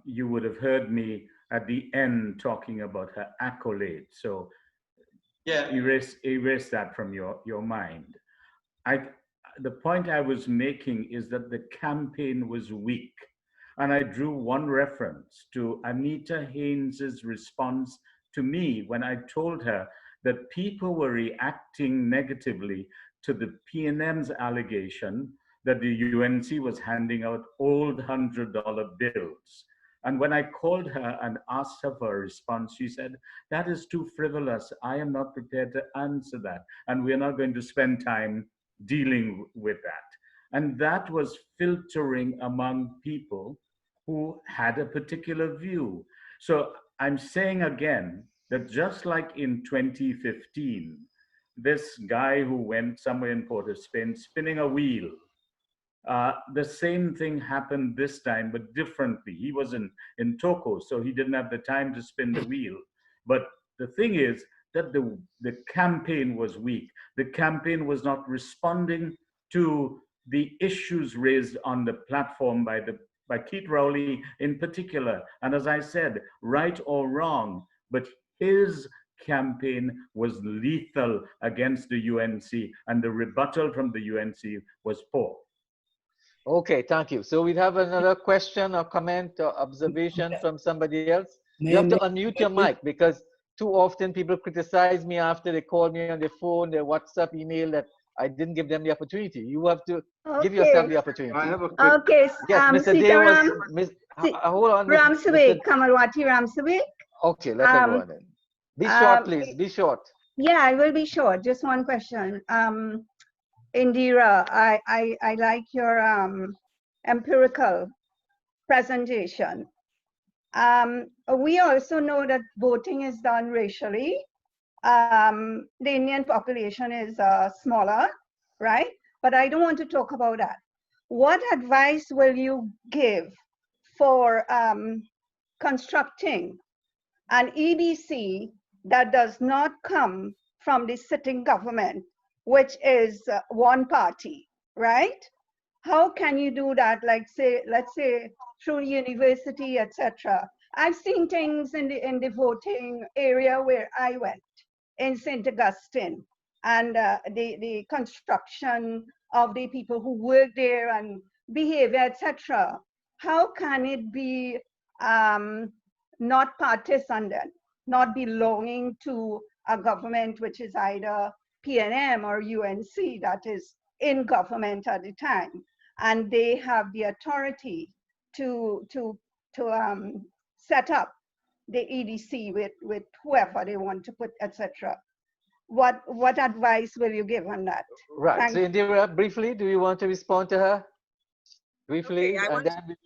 Speaker 4: You would have heard me at the end talking about her accolade. So erase that from your mind. The point I was making is that the campaign was weak. And I drew one reference to Anita Haynes's response to me when I told her that people were reacting negatively to the PNM's allegation that the UNC was handing out old $100 bills. And when I called her and asked her for a response, she said, that is too frivolous. I am not prepared to answer that. And we're not going to spend time dealing with that. And that was filtering among people who had a particular view. So I'm saying again that just like in 2015, this guy who went somewhere in Port of Spain spinning a wheel, the same thing happened this time, but differently. He was in Toko, so he didn't have the time to spin the wheel. But the thing is that the campaign was weak. The campaign was not responding to the issues raised on the platform by Keith Rowley in particular. And as I said, right or wrong, but his campaign was lethal against the UNC, and the rebuttal from the UNC was poor.
Speaker 1: Okay, thank you. So we have another question or comment or observation from somebody else. You have to unmute your mic because too often people criticize me after they call me on their phone, their WhatsApp, email, that I didn't give them the opportunity. You have to give yourself the opportunity.
Speaker 8: I have a quick...
Speaker 1: Yes, Mr. Day was... hold on.
Speaker 8: Ramsawik, Kamalwati Ramsawik.
Speaker 1: Okay, let her go on then. Be short, please. Be short.
Speaker 8: Yeah, I will be short. Just one question. Indira, I like your empirical presentation. We also know that voting is done racially. The Indian population is smaller, right? But I don't want to talk about that. What advice will you give for constructing an EDC that does not come from the sitting government, which is one party, right? How can you do that? Like say, let's say through university, etc. I've seen things in the voting area where I went in St. Augustine, and the construction of the people who work there and behavior, etc. How can it be not partisan then, not belonging to a government which is either PNM or UNC that is in government at the time, and they have the authority to set up the EDC with whoever they want to put, etc. What advice will you give on that?
Speaker 1: Right. So Indira, briefly, do you want to respond to her? Briefly,
Speaker 3: okay,
Speaker 1: and then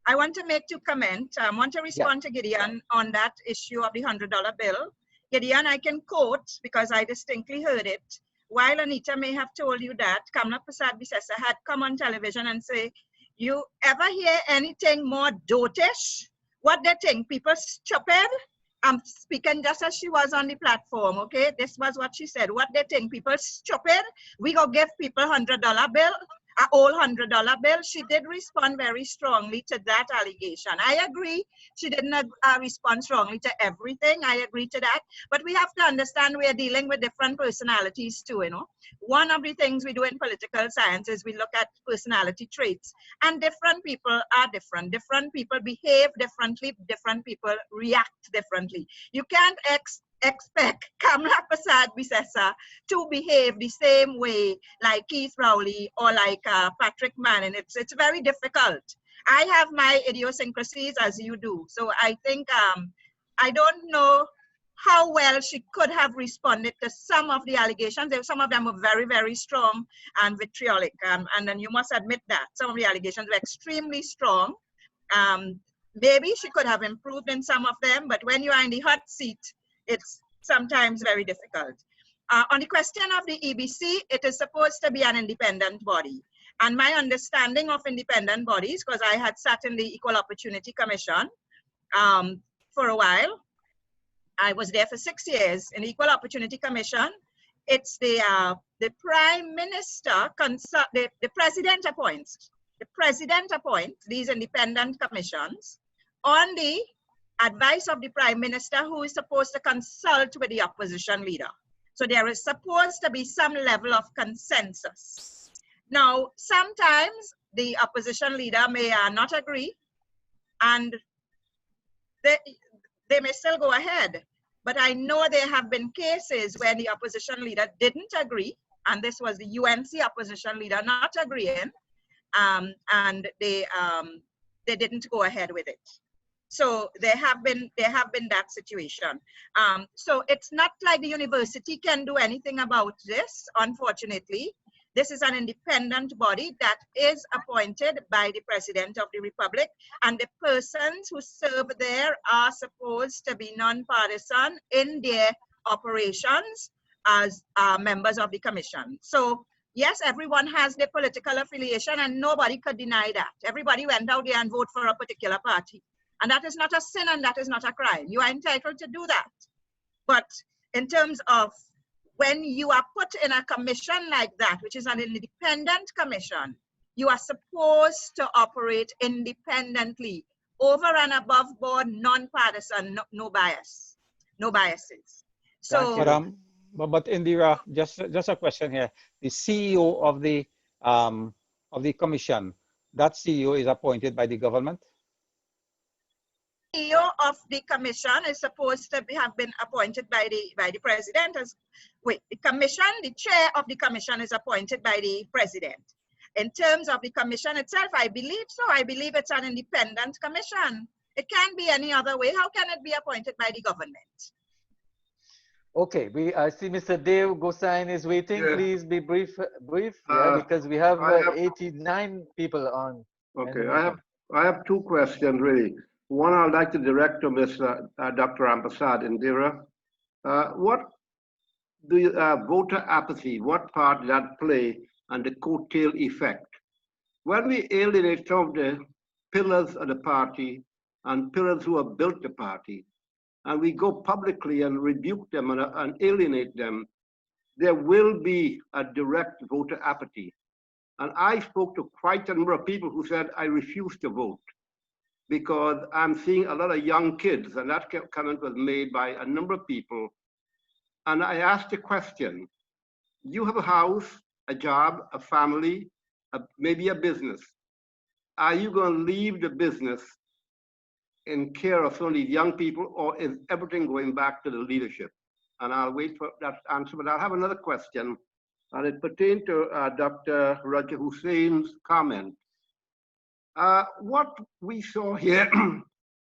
Speaker 3: I want to make two comments. I want to respond to Gideon on that issue of the $100 bill. Gideon, I can quote because I distinctly heard it. While Anita may have told you that, Kamla Prasad Bisesa had come on television and say, you ever hear anything more dotish? What they think, people stupid? I'm speaking just as she was on the platform, okay? This was what she said. What they think, people stupid? We go give people $100 bill, a whole $100 bill. She did respond very strongly to that allegation. I agree. She didn't respond strongly to everything. I agree to that. But we have to understand we are dealing with different personalities too, you know. One of the things we do in political science is we look at personality traits, and different people are different. Different people behave differently. Different people react differently. You can't expect Kamla Prasad Bisesa to behave the same way like Keith Rowley or like Patrick Manning. It's very difficult. I have my idiosyncrasies as you do. So I think, I don't know how well she could have responded to some of the allegations. Some of them were very, very strong and vitriolic. And then you must admit that some of the allegations were extremely strong. Maybe she could have improved in some of them, but when you are in the hot seat, it's sometimes very difficult. On the question of the EBC, it is supposed to be an independent body. And my understanding of independent bodies, because I had sat in the Equal Opportunity Commission for a while. I was there for 6 years in the Equal Opportunity Commission. It's the Prime Minister, the President appoints. The President appoints these independent commissions on the advice of the Prime Minister, who is supposed to consult with the opposition leader. So there is supposed to be some level of consensus. Now, sometimes the opposition leader may not agree, and they may still go ahead. But I know there have been cases where the opposition leader didn't agree, and this was the UNC opposition leader not agreeing, and they didn't go ahead with it. So there have been that situation. So it's not like the university can do anything about this, unfortunately. This is an independent body that is appointed by the President of the Republic, and the persons who serve there are supposed to be non-partisan in their operations as members of the commission. So yes, everyone has their political affiliation, and nobody could deny that. Everybody went out there and voted for a particular party. And that is not a sin, and that is not a crime. You are entitled to do that. But in terms of when you are put in a commission like that, which is an independent commission, you are supposed to operate independently, over and above board, non-partisan, no bias, no biases. So,
Speaker 9: but Indira, just a question here. The CEO of the commission, that CEO is appointed by the government?
Speaker 3: CEO of the commission is supposed to have been appointed by the president. The commission, the chair of the commission is appointed by the president. In terms of the commission itself, I believe so. I believe it's an independent commission. It can't be any other way. How can it be appointed by the government?
Speaker 1: Okay, I see Mr. Dave Gosain is waiting. Yeah. Please be brief, because we have 89 people on.
Speaker 10: Okay, I have two questions really. One, I'd like to direct to Mr. Dr. Rampersad Indira. What do you, voter apathy, what part did that play and the coattail effect when we alienate some of the pillars of the party and pillars who have built the party, and we go publicly and rebuke them and alienate them, there will be a direct voter apathy. And I spoke to quite a number of people who said, I refuse to vote because I'm seeing a lot of young kids, and that comment was made by a number of people. And I asked the question, you have a house, a job, a family, maybe a business. Are you going to leave the business in care of some of these young people, or is everything going back to the leadership? And I'll wait for that answer, but I'll have another question, and it pertains to Dr. Raja Hussein's comment. What we saw here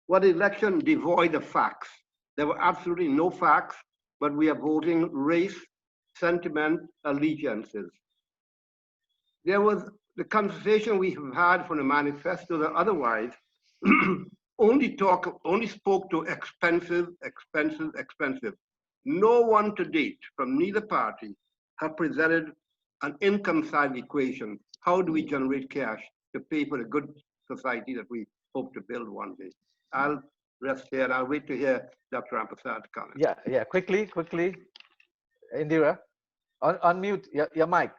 Speaker 10: was an election devoid of facts. There were absolutely no facts, but we are voting race, sentiment, allegiances. There was the conversation we have had from the manifesto and otherwise only spoke to expensive, expensive, expensive. No one to date from neither party have presented an income side equation. How do we generate cash to pay for the good society that we hope to build one day? I'll rest here and I'll wait to hear Dr. Rampersad comment.
Speaker 1: Yeah, quickly. Indira, unmute your mic,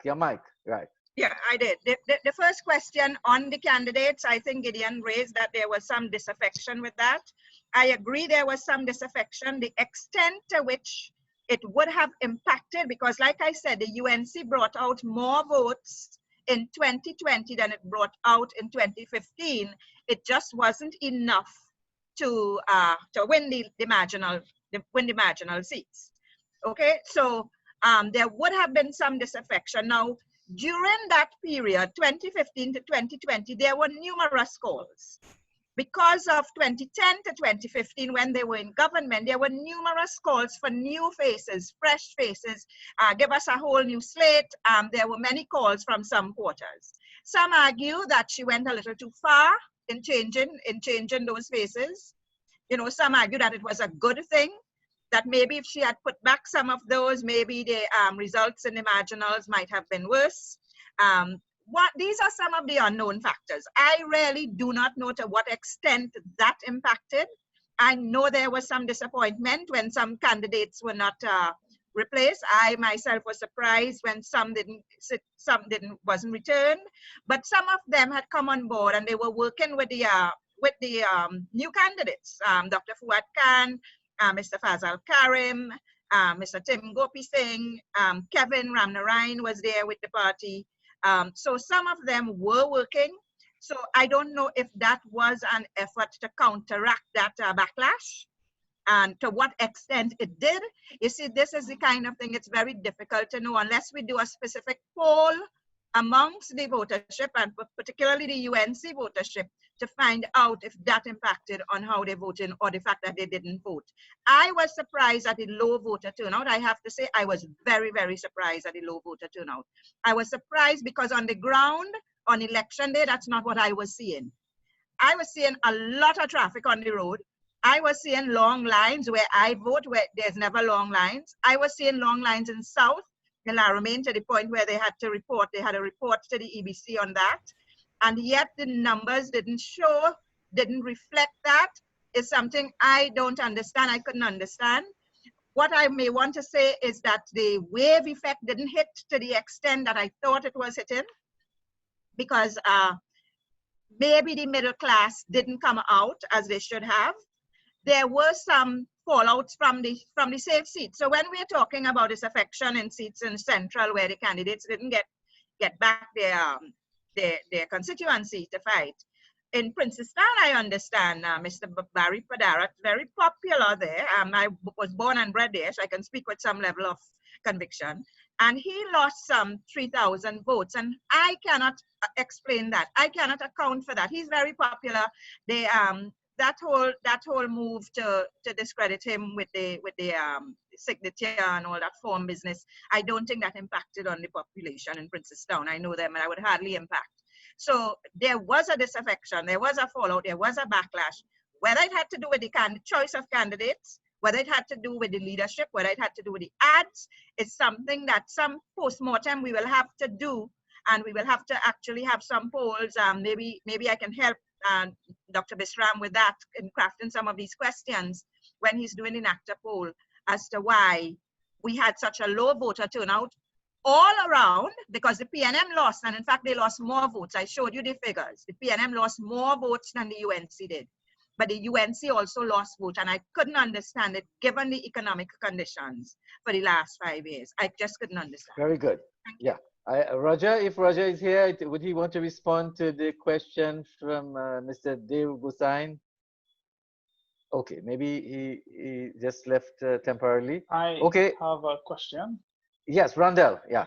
Speaker 1: right.
Speaker 3: Yeah, I did. The first question on the candidates, I think Gideon raised that there was some disaffection with that. I agree there was some disaffection. The extent to which it would have impacted, because like I said, the UNC brought out more votes in 2020 than it brought out in 2015. It just wasn't enough to win the marginal seats. Okay, so there would have been some disaffection. Now, during that period, 2015 to 2020, there were numerous calls. Because of 2010 to 2015, when they were in government, there were numerous calls for new faces, fresh faces, give us a whole new slate. There were many calls from some quarters. Some argue that she went a little too far in changing those faces. You know, some argue that it was a good thing, that maybe if she had put back some of those, maybe the results in the marginals might have been worse. These are some of the unknown factors. I really do not know to what extent that impacted. I know there was some disappointment when some candidates were not replaced. I myself was surprised when some wasn't returned, but some of them had come on board and they were working with the new candidates, Dr. Fuad Khan, Mr. Fazal Karim, Mr. Tim Gopi Singh, Kevin Ramnarayan was there with the party. So some of them were working. So I don't know if that was an effort to counteract that backlash and to what extent it did. You see, this is the kind of thing it's very difficult to know unless we do a specific poll amongst the votership and particularly the UNC votership to find out if that impacted on how they voted or the fact that they didn't vote. I was surprised at the low voter turnout. I have to say I was very, very surprised at the low voter turnout. I was surprised because on the ground, on election day, that's not what I was seeing. I was seeing a lot of traffic on the road. I was seeing long lines where I vote, where there's never long lines. I was seeing long lines in South, in Laramine, to the point where they had a report to the EBC on that. And yet the numbers didn't reflect that. Is something I don't understand, I couldn't understand. What I may want to say is that the wave effect didn't hit to the extent that I thought it was hitting, because maybe the middle class didn't come out as they should have. There were some fallouts from the safe seats. So when we're talking about disaffection in seats in Central where the candidates didn't get back their constituency to fight. In Princestown, I understand Mr. Barry Padarat, very popular there. I was born and bred there, so I can speak with some level of conviction. And he lost some 3,000 votes, and I cannot explain that. I cannot account for that. He's very popular. They that whole move to discredit him with the signature and all that form business, I don't think that impacted on the population in Princestown. I know them, and I would hardly impact. So there was a disaffection, there was a fallout, there was a backlash. Whether it had to do with the choice of candidates, whether it had to do with the leadership, whether it had to do with the ads, is something that some post-mortem we will have to do And we will have to actually have some polls. Maybe I can help Dr. Bisram with that in crafting some of these questions when he's doing an actor poll as to why we had such a low voter turnout all around, because the PNM lost, and in fact they lost more votes. I showed you the figures. The PNM lost more votes than the UNC did, but the UNC also lost votes, and I couldn't understand it given the economic conditions for the last 5 years. I just couldn't understand.
Speaker 1: Very good. Yeah. Roger, if Roger is here, would he want to respond to the question from Mr. Dev Gusain? Okay, maybe he just left temporarily.
Speaker 11: I
Speaker 1: okay.
Speaker 11: have a question.
Speaker 1: Yes, Rondell. Yeah.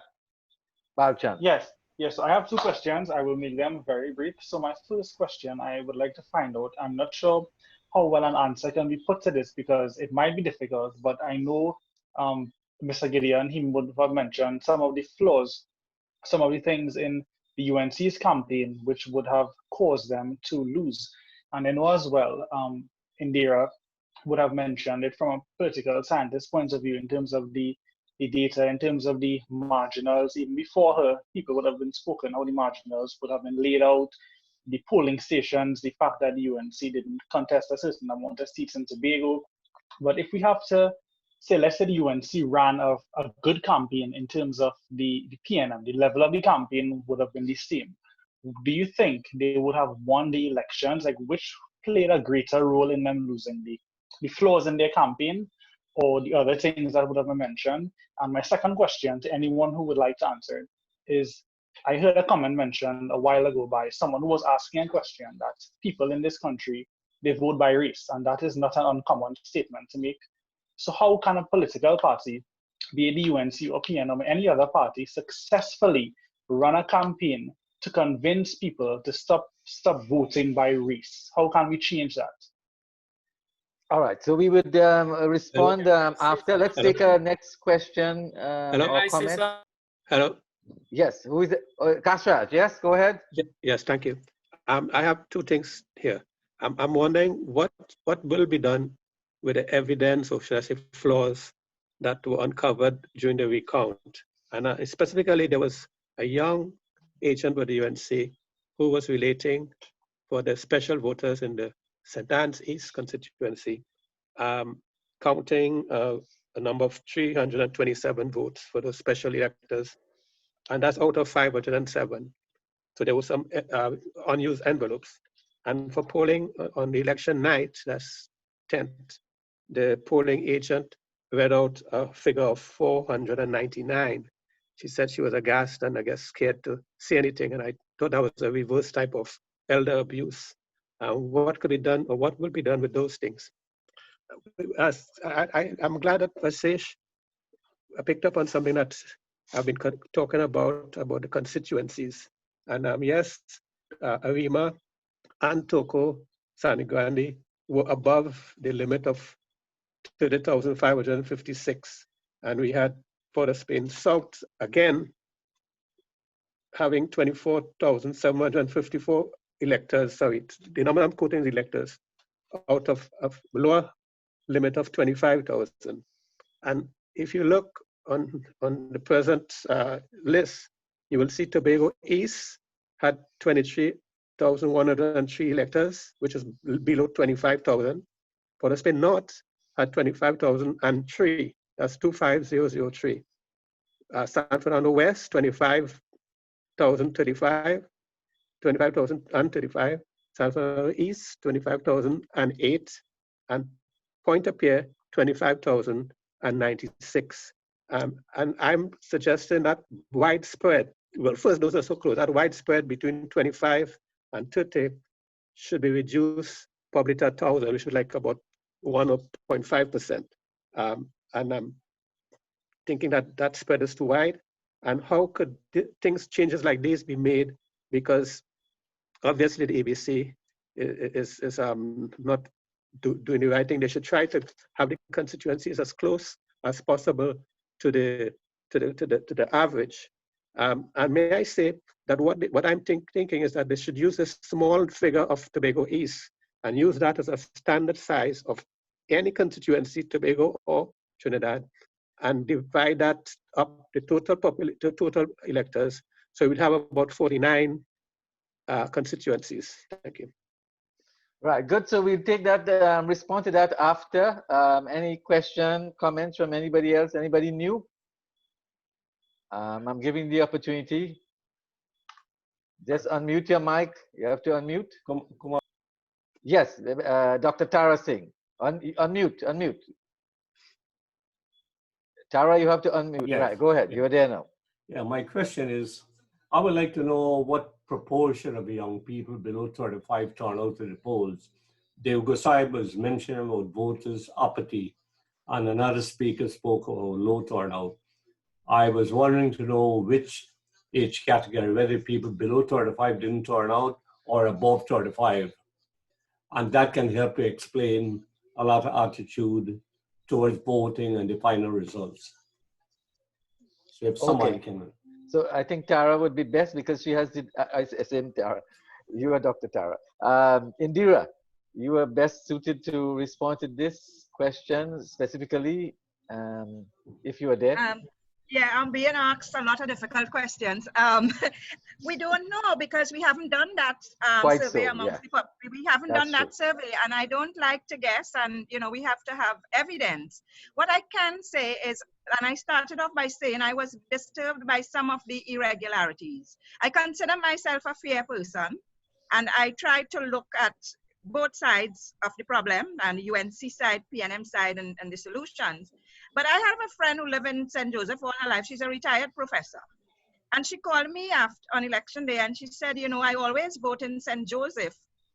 Speaker 1: Balchan.
Speaker 11: Yes, I have two questions. I will make them very brief. So my first question, I would like to find out, I'm not sure how well an answer can be put to this because it might be difficult, but I know Mr. Gideon, he would have mentioned some of the flaws, some of the things in the UNC's campaign which would have caused them to lose. And I know as well, Indira would have mentioned it from a political scientist point of view in terms of the data, in terms of the marginals. Even before her, people would have been spoken, how the marginals would have been laid out, the polling stations, the fact that the UNC didn't contest a certain amount of seats in Tobago. But if we have to say, let's say the UNC ran a good campaign in terms of the PNM, the level of the campaign would have been the same. Do you think they would have won the elections? Like, which played a greater role in them losing, the flaws in their campaign or the other things that would have been mentioned? And my second question to anyone who would like to answer is, I heard a comment mentioned a while ago by someone who was asking a question that people in this country, they vote by race, and that is not an uncommon statement to make. So how can a political party, be it the UNC or PNM or any other party, successfully run a campaign to convince people to stop voting by race? How can we change that?
Speaker 1: All right, so we would respond after. Let's take a next question or comment.
Speaker 12: Hello.
Speaker 1: Yes, who is it? Kashraj, yes, go ahead.
Speaker 12: Yes, thank you. I have two things here. I'm wondering what will be done with the evidence of, should I say, flaws that were uncovered during the recount. And specifically, there was a young agent with the UNC who was relating for the special voters in the St. Anne's East constituency, counting a number of 327 votes for those special electors, and that's out of 507. So there was some unused envelopes. And for polling on the election night, that's 10th, the polling agent read out a figure of 499. She said she was aghast and I guess scared to say anything, and I thought that was a reverse type of elder abuse. What could be done, or what will be done with those things? I'm glad that VASHISH picked up on something that I've been talking about the constituencies. And yes, Arima and Toko Sanigandi were above the limit of 30,556. And we had Port of Spain South again having 24,754 electors, sorry, the number I'm quoting is electors, out of lower limit of 25,000. And if you look on the present list, you will see Tobago East had 23,103 electors, which is below 25,000. Port of Spain North had 25,003, that's 25003. San Fernando West, 25,035. 25,035, San Fernando East, 25,008, and Pointe-à-Pierre, 25,096. And I'm suggesting that widespread, well, first, those are so close, that widespread between 25 and 30 should be reduced probably to 1,000, which is like about 1.5%. And I'm thinking that that spread is too wide. And how could changes like these be made? Because obviously the ABC is not doing the right thing. They should try to have the constituencies as close as possible to the average. And may I say that what I'm thinking is that they should use a small figure of Tobago East and use that as a standard size of any constituency, Tobago or Trinidad, and divide that up the total electors, So we'd have about 49 constituencies. Thank you.
Speaker 1: Right, good. So we'll take that, respond to that after. Any question, comments from anybody else? Anybody new? I'm giving the opportunity. Just unmute your mic. You have to unmute. Kumar. Yes, Dr. Tara Singh. Unmute. Tara, you have to unmute. Yes. Right, go ahead. You're there now.
Speaker 13: Yeah, my question is, I would like to know what proportion of the young people below 35 turn out to the polls. Dave Gosai was mentioning about voters' apathy, and another speaker spoke about low turnout. I was wondering to know which age category, whether people below 35 didn't turn out or above 35. And that can help to explain a lot of attitude towards voting and the final results. So if somebody can.
Speaker 1: So I think Tara would be best because she has the same Tara. You are Dr. Tara. Indira, you are best suited to respond to this question specifically, if you are there.
Speaker 3: Yeah, I'm being asked a lot of difficult questions. We don't know because we haven't done that survey amongst the public. We haven't done that survey, and I don't like to guess, and we have to have evidence. What I can say is, and I started off by saying I was disturbed by some of the irregularities. I consider myself a fair person, and I tried to look at both sides of the problem, and the UNC side, PNM side, and the solutions. But I have a friend who lives in St. Joseph all her life. She's a retired professor. And she called me on election day and she said, I always vote in St. Joseph,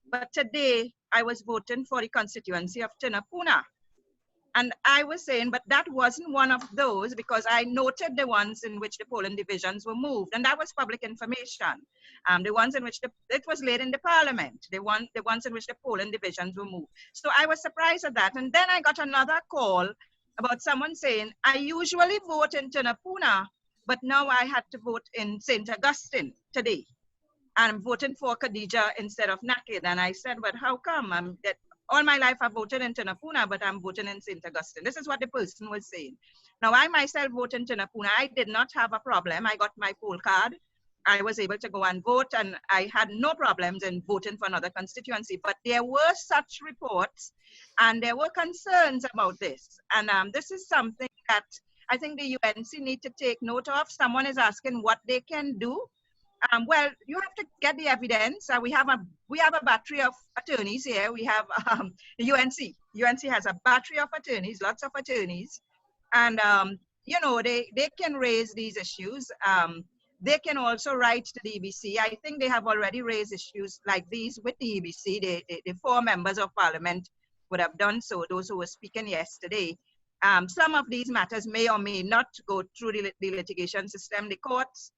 Speaker 3: but today I was voting for the constituency of Tinapuna. And I was saying, but that wasn't one of those because I noted the ones in which the polling divisions were moved. And that was public information. The ones in which it was laid in the parliament, the ones in which the polling divisions were moved. So I was surprised at that. And then I got another call about someone saying, I usually vote in Tinapuna, but now I had to vote in St. Augustine today. And I'm voting for Khadija instead of Naked. And I said, but how come? All my life I voted in Tinapuna, but I'm voting in St. Augustine. This is what the person was saying. Now I myself vote in Tinapuna. I did not have a problem. I got my poll card. I was able to go and vote, and I had no problems in voting for another constituency. But there were such reports, and there were concerns about this. And this is something that I think the UNC need to take note of. Someone is asking what they can do. Well, you have to get the evidence. We have a battery of attorneys here. We have the UNC. UNC has a battery of attorneys, lots of attorneys, and they can raise these issues. They can also write to the EBC. I think they have already raised issues like these with the EBC. The 4 members of parliament would have done so, those who were speaking yesterday. Some of these matters may or may not go through the litigation system, the courts.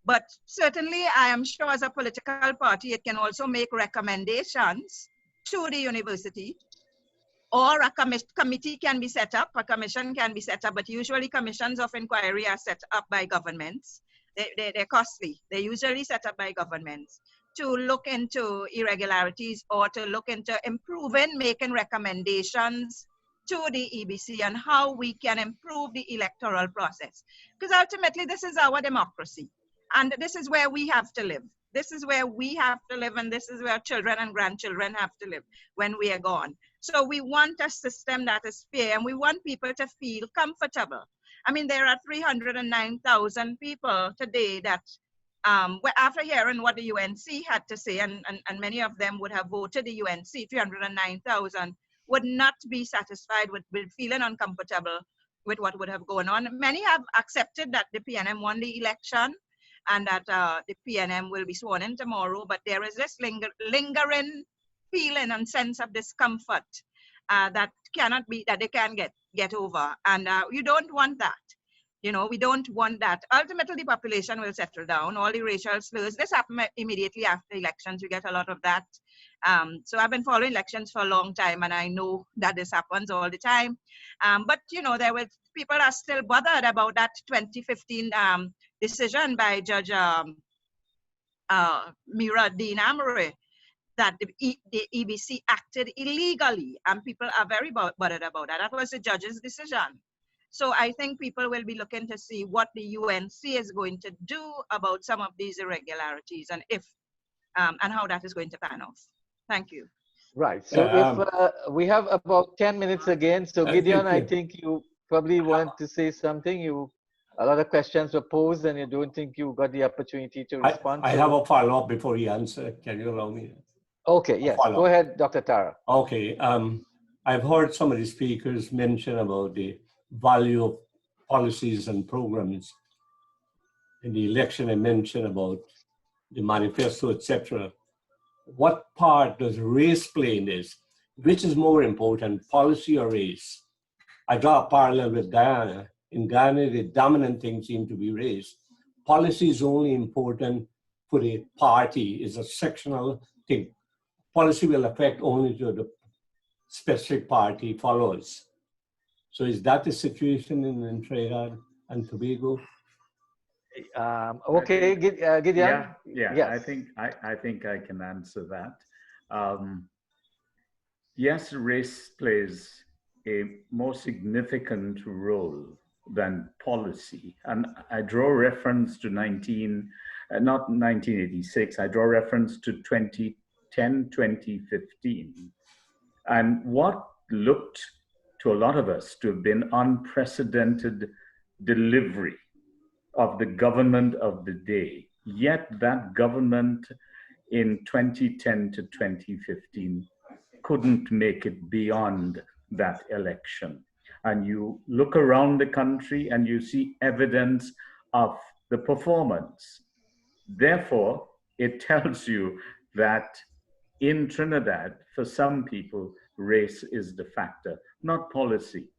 Speaker 3: But certainly, I am sure as a political party, it can also make recommendations to the university, or a committee can be set up, a commission can be set up, but usually commissions of inquiry are set up by governments. They're costly. They're usually set up by governments to look into irregularities or to look into improving, making recommendations to the EBC on how we can improve the electoral process. Because ultimately, this is our democracy. And this is where we have to live. This is where we have to live, and this is where children and grandchildren have to live when we are gone. So we want a system that is fair, and we want people to feel comfortable. I mean, there are 309,000 people today that, after hearing what the UNC had to say, and many of them would have voted the UNC, 309,000 would not be satisfied with feeling uncomfortable with what would have gone on. Many have accepted that the PNM won the election, and that the PNM will be sworn in tomorrow, but there is this lingering feeling and sense of discomfort that they can't get over, and you don't want that. We don't want that. Ultimately, the population will settle down. All the racial slurs, this happened immediately after elections. We get a lot of that. So I've been following elections for a long time, and I know that this happens all the time. But people are still bothered about that 2015 decision by Judge Mira Dean Amory that the EBC acted illegally, and people are very bothered about that. That was the judge's decision. So I think people will be looking to see what the UNC is going to do about some of these irregularities and if and how that is going to pan off. Thank you.
Speaker 1: Right. So if we have about 10 minutes again, so Gideon, I think you probably want to say something. A lot of questions were posed and you don't think you got the opportunity to respond.
Speaker 13: I have a follow-up before you answer. Can you allow me?
Speaker 1: Okay, yes. Go ahead, Dr. Tara.
Speaker 13: Okay. I've heard some of the speakers mention about the value of policies and programs. In the election, I mentioned about the manifesto, etc. What part does race play in this? Which is more important, policy or race? I draw a parallel with Guyana. In Guyana, the dominant thing seemed to be race. Policy is only important for the party, is a sectional thing. Policy will affect only to the specific party follows. So is that the situation in Trinidad and Tobago?
Speaker 1: Okay, Gideon.
Speaker 4: Yeah.
Speaker 1: Yes.
Speaker 4: I think I can answer that. Yes, race plays a more significant role than policy, and I draw reference to not 1986. I draw reference to 2010, 2015, and what looked to a lot of us to have been unprecedented delivery of the government of the day. Yet that government in 2010 to 2015 couldn't make it beyond that election. And you look around the country and you see evidence of the performance. Therefore, it tells you that in Trinidad, for some people, race is the factor, not policy.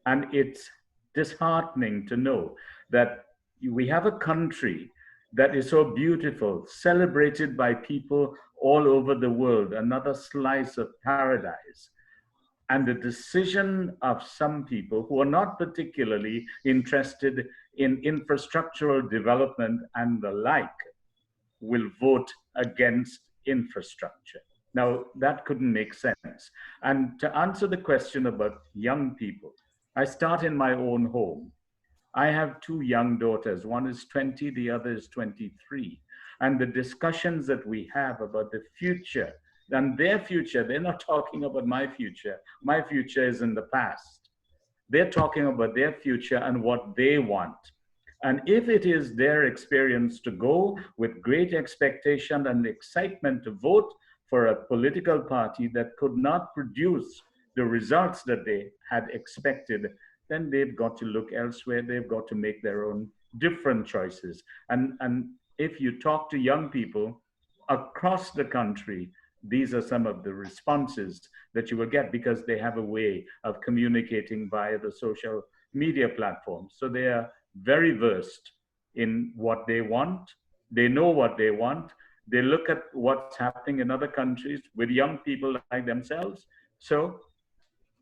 Speaker 4: And it's disheartening to know that we have a country that is so beautiful, celebrated by people all over the world, another slice of paradise. And the decision of some people who are not particularly interested in infrastructural development and the like will vote against infrastructure. Now, that couldn't make sense. And to answer the question about young people, I start in my own home. I have two young daughters. One is 20, the other is 23. And the discussions that we have about the future and their future, they're not talking about my future. My future is in the past. They're talking about their future and what they want. And if it is their experience to go with great expectation and excitement to vote for a political party that could not produce the results that they had expected, then they've got to look elsewhere. They've got to make their own different choices. And if you talk to young people across the country, these are some of the responses that you will get because they have a way of communicating via the social media platforms. So they are very versed in what they want. They know what they want. They look at what's happening in other countries with young people like themselves. So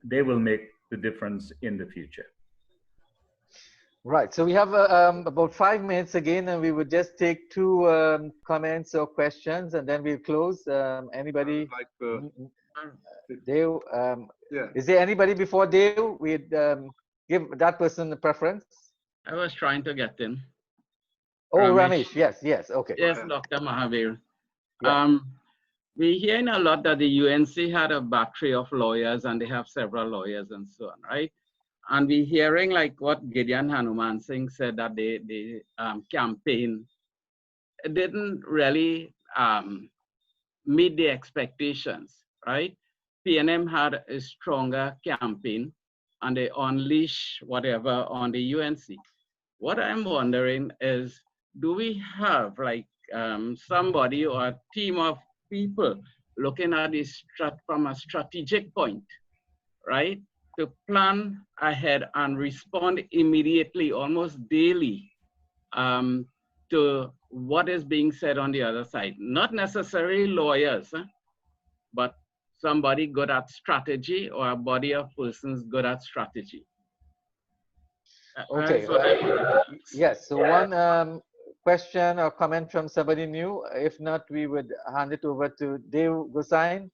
Speaker 4: they will make the difference in the future.
Speaker 1: Right. So we have about 5 minutes again, and we would just take two comments or questions, and then we'll close. Anybody? Dave, is there anybody before Dave? We'd give that person the preference.
Speaker 14: I was trying to get in.
Speaker 1: Oh, Ramesh. Yes. Okay.
Speaker 14: Yes, Dr. Mahabir. Yeah. We're hearing a lot that the UNC had a battery of lawyers and they have several lawyers and so on, right? And we're hearing like what Gideon Hanoomansingh said that the campaign didn't really meet the expectations, right? PNM had a stronger campaign and they unleash whatever on the UNC. What I'm wondering is, do we have like somebody or a team of people looking at this from a strategic point, right? To plan ahead and respond immediately, almost daily, to what is being said on the other side. Not necessarily lawyers, but somebody good at strategy or a body of persons good at strategy.
Speaker 1: Okay. Yes. So one question or comment from somebody new. If not, we would hand it over to Dave Gosain.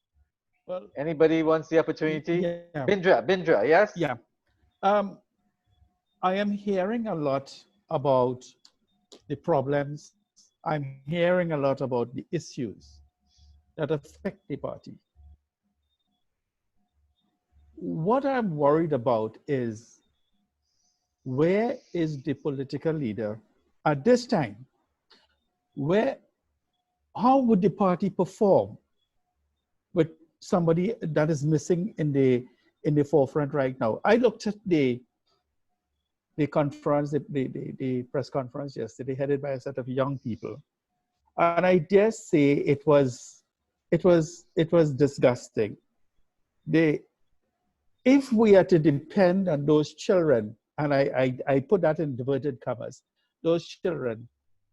Speaker 15: Well,
Speaker 1: anybody wants the opportunity?
Speaker 15: Yeah.
Speaker 1: Bindra, yes?
Speaker 15: Yeah. I am hearing a lot about the problems. I'm hearing a lot about the issues that affect the party. What I'm worried about is, where is the political leader at this time? How would the party perform with somebody that is missing in the forefront right now? I looked at the conference, the press conference yesterday, headed by a set of young people, and I dare say it was disgusting. If we are to depend on those children, and I put that in inverted commas, those children,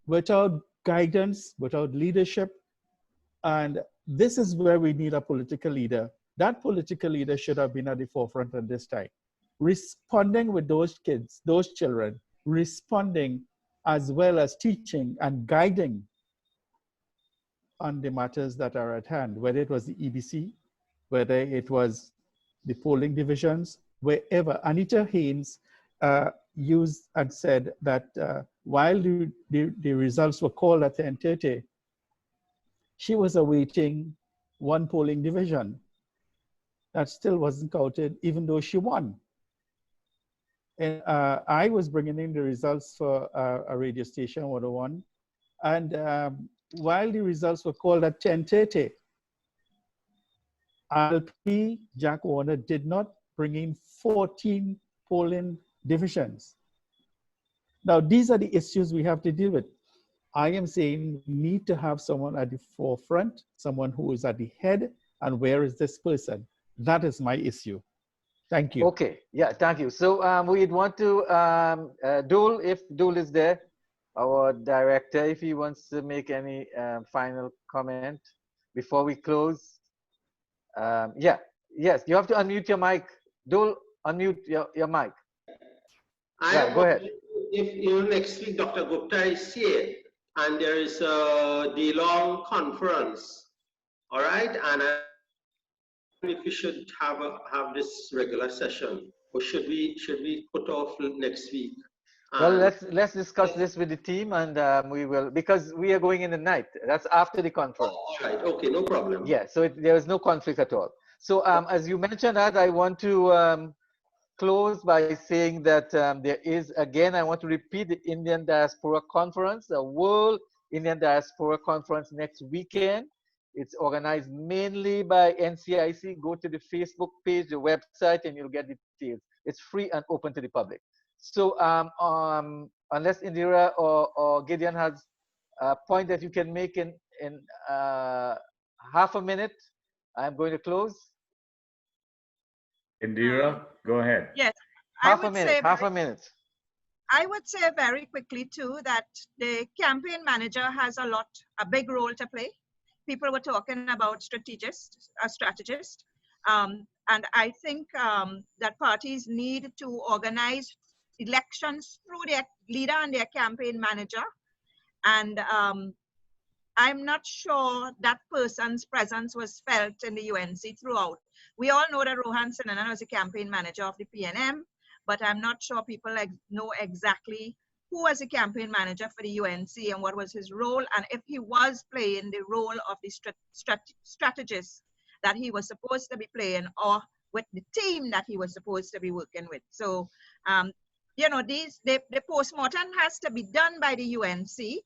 Speaker 15: without guidance, without leadership, and this is where we need a political leader. That political leader should have been at the forefront at this time, responding with those kids, those children, responding as well as teaching and guiding on the matters that are at hand, whether it was the EBC, whether it was the polling divisions, wherever. Anita Haynes used and said that while the results were called at 10:30, she was awaiting one polling division that still wasn't counted, even though she won. And I was bringing in the results for a radio station, 101, and while the results were called at 10:30, LP Jack Warner did not bring in 14 polling divisions. Now, these are the issues we have to deal with. I am saying we need to have someone at the forefront, someone who is at the head, and where is this person? That is my issue. Thank you.
Speaker 1: Okay, yeah, thank you. So we'd want to, Dole, if Dole is there, our director, if he wants to make any final comment before we close. Yeah, yes, you have to unmute your mic. Dole, unmute your mic.
Speaker 7: Yeah,
Speaker 1: go ahead.
Speaker 7: If next week Dr. Gupta is here and there is a day-long conference, all right, and if we should have this regular session, or should we put off next week?
Speaker 1: Well, let's discuss this with the team, and we will, because we are going in the night. That's after the conference.
Speaker 7: All right. Okay. No problem.
Speaker 1: Yeah. So there is no conflict at all. So as you mentioned that, I want to close by saying that there is, again, I want to repeat the Indian Diaspora Conference, the World Indian Diaspora Conference next weekend. It's organized mainly by NCIC. Go to the Facebook page, the website, and you'll get the details. It's free and open to the public. So unless Indira or Gideon has a point that you can make in half a minute, I'm going to close.
Speaker 4: Indira, go ahead.
Speaker 3: Yes.
Speaker 1: Half a minute.
Speaker 3: I would say very quickly too that the campaign manager has a big role to play. People were talking about strategist. And I think that parties need to organize elections through their leader and their campaign manager. And I'm not sure that person's presence was felt in the UNC throughout. We all know that Rohan Sinanan was a campaign manager of the PNM, but I'm not sure people know exactly who was a campaign manager for the UNC and what was his role, and if he was playing the role of the strategist that he was supposed to be playing, or with the team that he was supposed to be working with. So, you know, the postmortem has to be done by the UNC.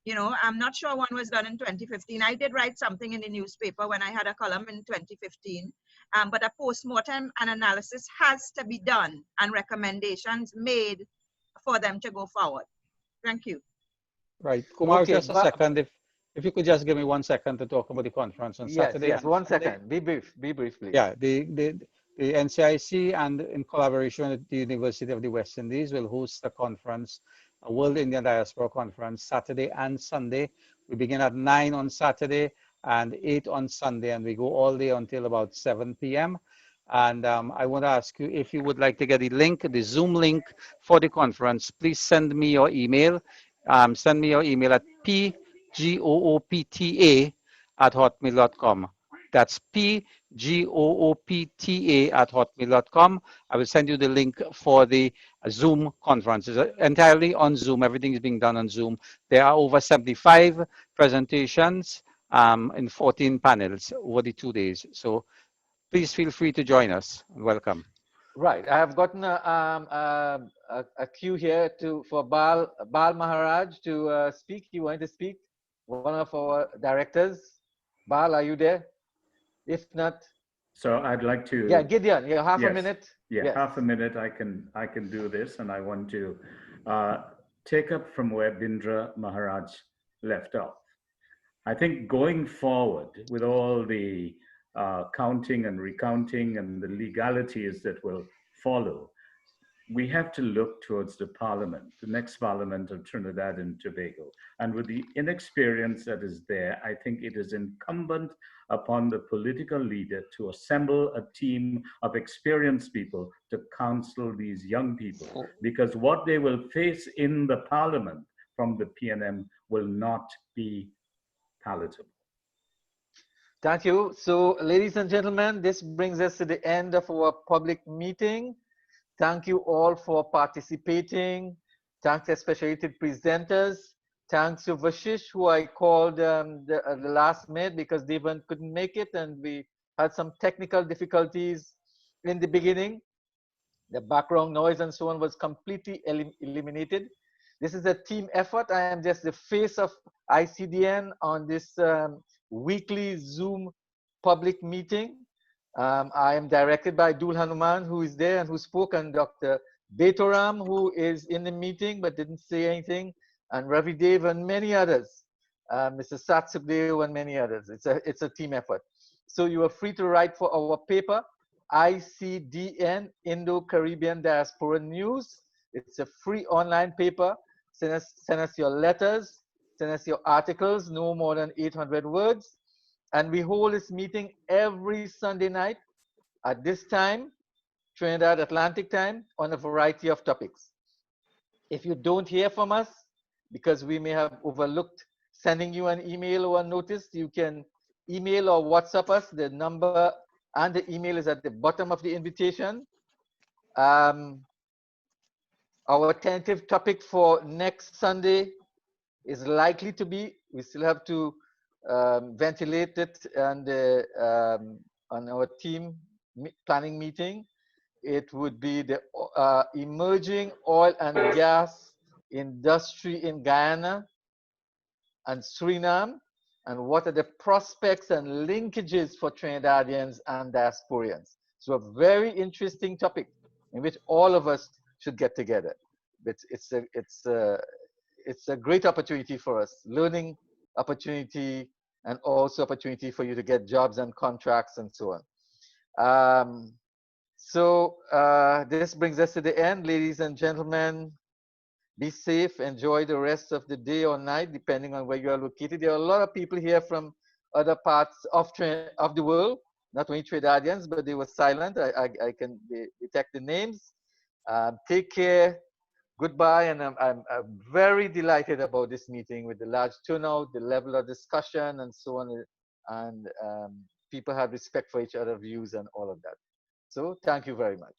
Speaker 3: You know, I'm not sure one was done in 2015. I did write something in the newspaper when I had a column in 2015, but a postmortem and analysis has to be done and recommendations made for them to go forward. Thank you.
Speaker 9: Right. Kumar,
Speaker 1: Okay,
Speaker 9: just a second. If you could just give me 1 second to talk about the conference on Saturday.
Speaker 1: Yes, 1 second. Be brief, please.
Speaker 9: Yeah, the NCIC and in collaboration with the University of the West Indies will host a conference, a World Indian Diaspora Conference, Saturday and Sunday. We begin at 9 on Saturday and 8 on Sunday, and we go all day until about 7 p.m. And I want to ask you if you would like to get the link, the Zoom link for the conference, please send me your email. Send me your email at pgoopta@hotmail.com. That's pgoopta@hotmail.com. I will send you the link for the Zoom conference. It's entirely on Zoom. Everything is being done on Zoom. There are over 75 presentations in 14 panels over the 2 days. So please feel free to join us. Welcome.
Speaker 1: Right. I have gotten a cue here for Bal Maharaj to speak. You want to speak? One of our directors. Bal, are you there? If not,
Speaker 4: so I'd like to.
Speaker 1: Yeah, Gideon. Yeah, half
Speaker 4: yes,
Speaker 1: a minute.
Speaker 4: Yeah,
Speaker 1: yes.
Speaker 4: Half a minute. I can do this, and I want to take up from where Bindra Maharaj left off. I think going forward with all the counting and recounting and the legalities that will follow, we have to look towards the parliament, the next parliament of Trinidad and Tobago. And with the inexperience that is there, I think it is incumbent upon the political leader to assemble a team of experienced people to counsel these young people, because what they will face in the parliament from the PNM will not be palatable.
Speaker 1: Thank you. So, ladies and gentlemen, this brings us to the end of our public meeting. Thank you all for participating. Thanks especially to presenters. Thanks to VASHISH, who I called the last minute because Devant couldn't make it, and we had some technical difficulties in the beginning. The background noise and so on was completely eliminated. This is a team effort. I am just the face of ICDN on this weekly Zoom public meeting. I am directed by Dul Hanuman, who is there and who spoke, and Dr. Betoram, who is in the meeting but didn't say anything, and Ravi Dev and many others, Mr. Satsubdeo and many others. It's a team effort. So you are free to write for our paper, ICDN, Indo-Caribbean Diaspora News. It's a free online paper. Send us your letters, send us your articles, no more than 800 words. And we hold this meeting every Sunday night at this time, Trinidad Atlantic time, on a variety of topics. If you don't hear from us, because we may have overlooked sending you an email or a notice, you can email or WhatsApp us. The number and the email is at the bottom of the invitation. Our tentative topic for next Sunday is likely to be, we still have to ventilate it and on our team planning meeting. It would be the emerging oil and gas industry in Guyana and Suriname, and what are the prospects and linkages for Trinidadians and diasporians. So a very interesting topic in which all of us should get together. It's a great opportunity for us, learning opportunity, and also opportunity for you to get jobs and contracts and so on. This brings us to the end, ladies and gentlemen. Be safe, enjoy the rest of the day or night, depending on where you are located. There are a lot of people here from other parts of the world, not only Trinidadians, but they were silent. I can detect the names. Take care. Goodbye, and I'm very delighted about this meeting with the large turnout, the level of discussion, and so on, and people have respect for each other's views and all of that. So thank you very much.